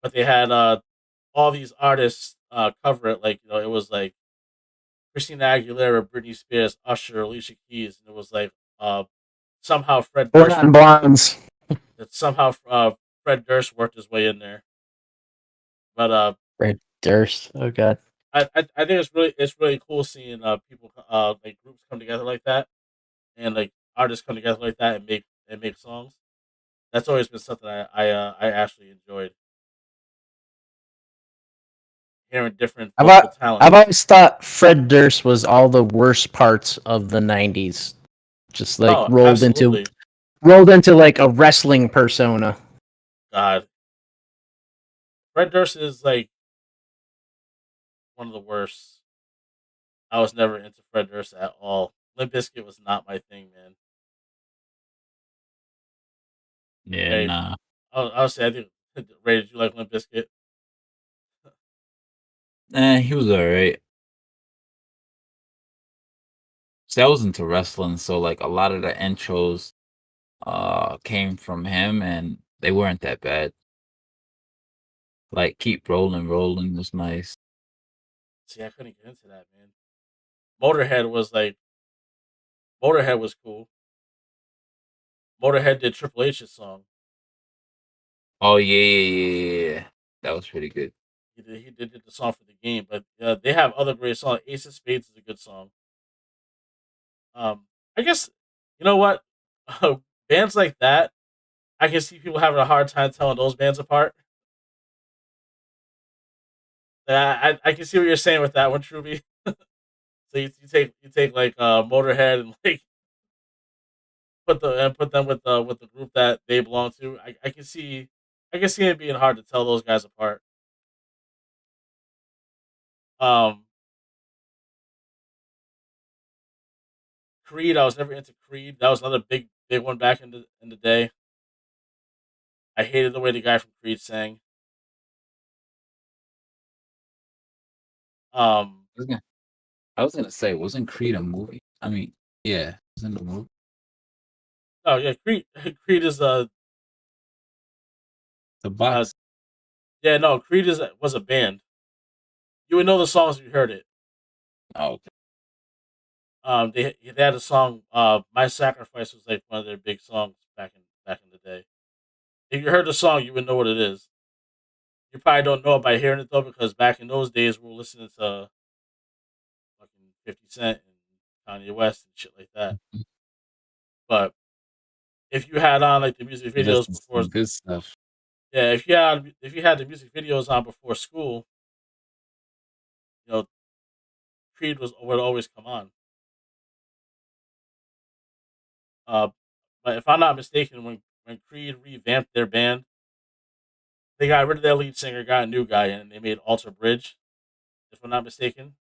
But they had all these artists cover it. Like it was like Christina Aguilera, Britney Spears, Usher, Alicia Keys, and it was like somehow Fred Durst. Somehow Fred Durst worked his way in there. But Fred Durst. Oh god. I think it's really cool seeing people like groups come together like that, and like artists come together like that and make songs. That's always been something I actually enjoyed. hearing different I've vocal al- talent. I've always thought Fred Durst was all the worst parts of the '90s, just like Oh, rolled absolutely. into like a wrestling persona. God, Fred Durst is like one of the worst. I was never into Fred Durst at all. Limp Bizkit was not my thing, man. Yeah, Ray, nah. I would say I think Ray, did you like Limp Bizkit? He was alright. See, I was into wrestling, so like a lot of the intros came from him and they weren't that bad. Like Keep Rolling, Rolling was nice. See, I couldn't get into that, man. Motorhead was like Motorhead was cool. Motorhead did Triple H's song. Oh yeah. That was pretty good. He did the song for the game, but they have other great songs. Ace of Spades is a good song. I guess you know what bands like that. I can see people having a hard time telling those bands apart. I can see what you're saying with that one, Truby. So you take like Motorhead and like put them with the group that they belong to. I can see it being hard to tell those guys apart. Um, Creed, I was never into Creed. That was another big one back in the day. I hated the way the guy from Creed sang. Um, I was gonna, I was gonna say, wasn't Creed a movie? I mean, yeah, it was in the movie. oh yeah, Creed. Creed is The uh box. yeah, no, Creed was a band. You would know the songs if you heard it. Oh, okay. They had a song. My Sacrifice was like one of their big songs back in the day. If you heard the song, you would know what it is. You probably don't know it by hearing it though, because back in those days we were listening to fucking 50 Cent and Kanye West and shit like that. But if you had on like the music videos Listen to before, some good stuff. yeah, if you had the music videos on before school, you know, Creed would always come on. Uh, but if I'm not mistaken, when Creed revamped their band, they got rid of their lead singer, got a new guy, and they made Alter Bridge. If I'm not mistaken,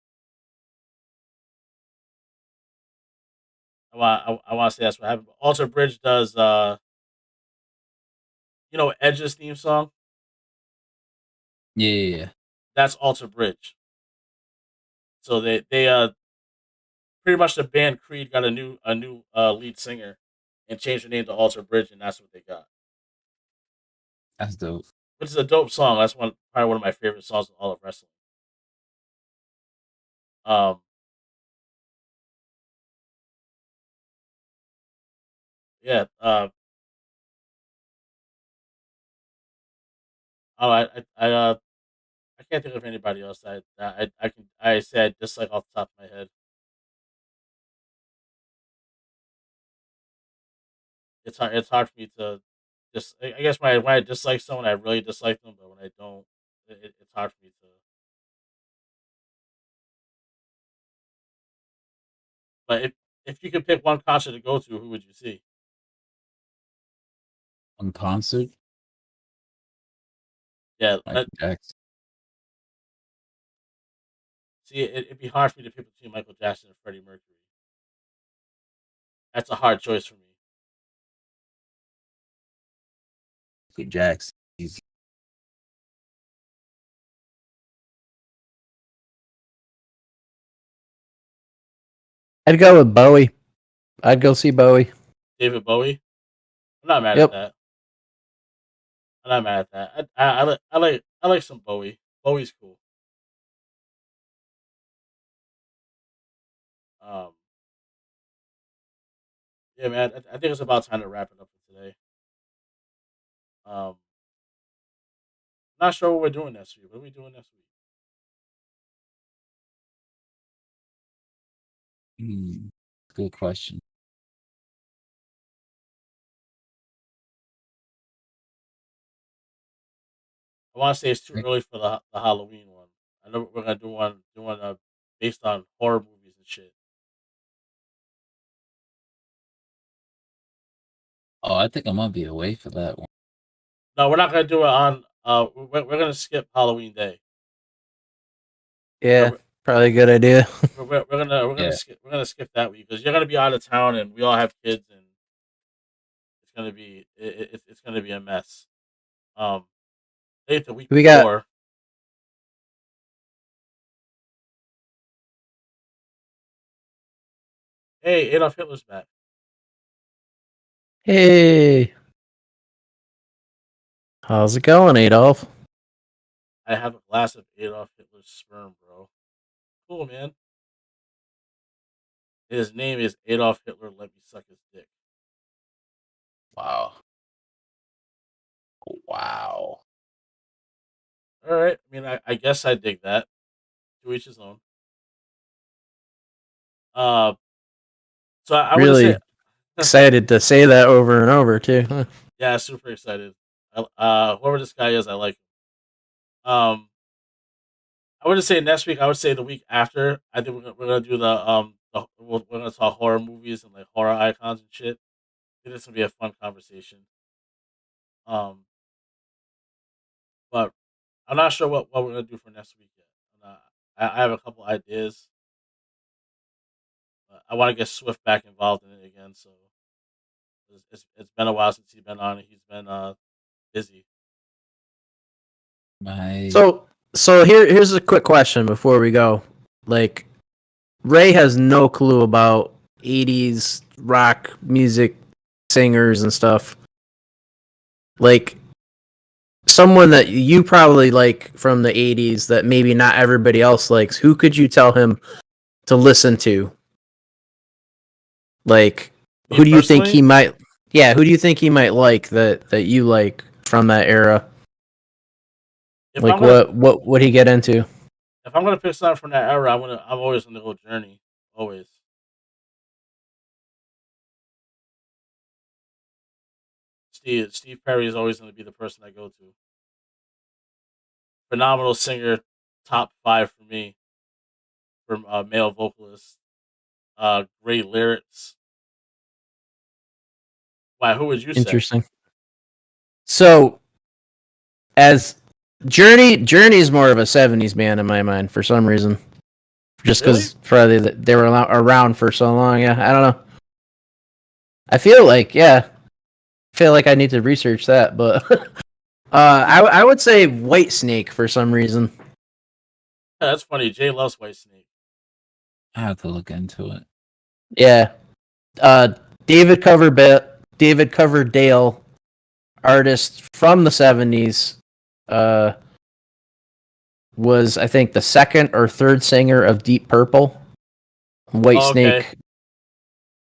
I want to say that's what happened. Alter Bridge does Edge's theme song. Yeah. That's Alter Bridge. So they pretty much the band Creed got a new lead singer and changed the name to Alter Bridge, and that's what they got. That's dope. Which is a dope song. That's probably one of my favorite songs in all of wrestling. Um, yeah. Oh, I can't think of anybody else. I say I dislike off the top of my head. It's hard for me to just. I guess when I dislike someone, I really dislike them. But when I don't, it's hard for me to. But if you could pick one concert to go to, who would you see? On concert, Yeah, Michael Jackson. see, it'd be hard for me to pick between Michael Jackson and Freddie Mercury. That's a hard choice for me. Michael Jackson. He's I'd go with Bowie. I'd go see Bowie. David Bowie. I'm not mad at Yep. that. I'm not mad at that. I like some Bowie. Bowie's cool. Um, yeah, man. I think it's about time to wrap it up for today. Um, not sure what we're doing next week. What are we doing next week? good question. I want to say it's too early for the Halloween one. I know we're gonna do one based on horror movies and shit. Oh, I think I'm gonna be away for that one. No, we're not gonna do it on. We're gonna skip Halloween Day. Yeah, We're, probably a good idea. Yeah, we're gonna skip that week because you're gonna be out of town and we all have kids and it's gonna be a mess. Um, the week We got before. Hey, Adolf Hitler's back. hey, how's it going, Adolf? I have a glass of Adolf Hitler's sperm, bro. Cool, man. His name is Adolf Hitler. Let me suck his dick. wow, wow. All right. I mean, I guess I dig that. To each his own. Uh, so I would say, Really excited to say that over and over too. Huh. yeah, super excited. Whoever this guy is, I like him. I wouldn't say next week. I would say the week after. I think we're gonna do we're gonna talk horror movies and like horror icons and shit. I think this will be a fun conversation. Um, but I'm not sure what we're gonna do for next week yet. I have a couple ideas. But I want to get Swift back involved in it again. So it's been a while since he's been on it. He's been busy. My So here's a quick question before we go. Like, Ray has no clue about 80s rock music singers and stuff. Like, someone that you probably like from the 80s that maybe not everybody else likes, who could you tell him to listen to? Like, Me who do you think personally, he might who do you think he might like that you like from that era? if Like, I'm gonna what would he get into? if I'm gonna pick something from that era, I'm always gonna go Journey. Always. Steve Perry is always gonna be the person I go to. Phenomenal singer, top five for me from male vocalists. Great lyrics. Why? Who would you say? Interesting. So, as Journey is more of a 70s band in my mind for some reason. Just Really? because probably they were around for so long. Yeah, I don't know. I feel like I need to research that, but I would say White Snake for some reason. Yeah, that's funny. Jay loves White Snake. I have to look into it. Yeah, David Coverdale, artist from the 70s, was I think the second or third singer of Deep Purple. White Oh, Snake. okay.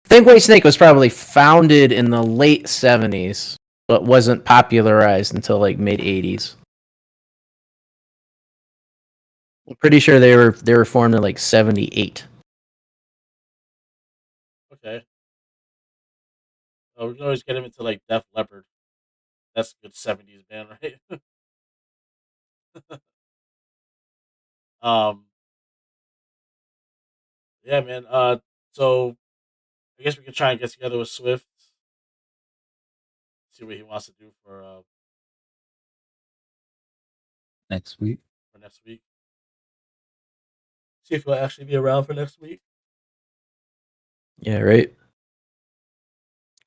I think White Snake was probably founded in the late 70s, but wasn't popularized until like mid 80s. I'm pretty sure they were formed in like 78. Okay. Oh, we can always get him into like Def Leppard. That's a good '70s band, right? um. Yeah, man. So I guess we can try and get together with Swift, see what he wants to do Next week. for next week. See if he'll actually be around for next week. Yeah, right.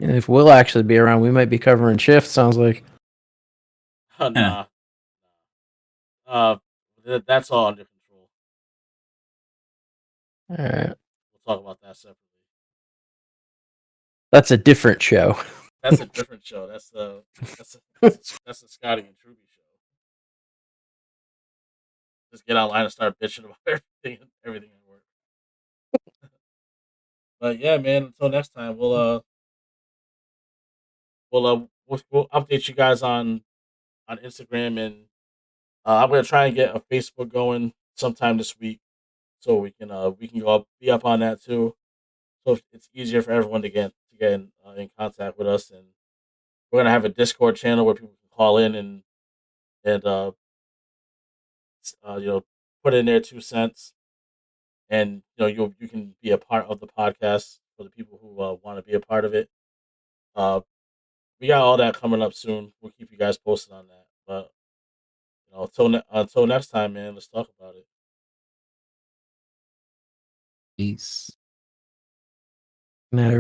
And if we'll actually be around, we might be covering shift. Sounds like. Nah. Uh, that's all under control. All right, We'll talk about that separately. that's a different show. That's a different show. That's the Scotty and Truby show. Just get online and start bitching about everything at work. But yeah, man. Until next time, we'll update you guys on Instagram and I'm gonna try and get a Facebook going sometime this week so we can be up on that too. So it's easier for everyone to get in contact with us and we're gonna have a Discord channel where people can call in and you know put in their 2 cents, and you can be a part of the podcast for the people who want to be a part of it. We got all that coming up soon. We'll keep you guys posted on that. But until next time, man. Let's talk about it. Peace. Matter.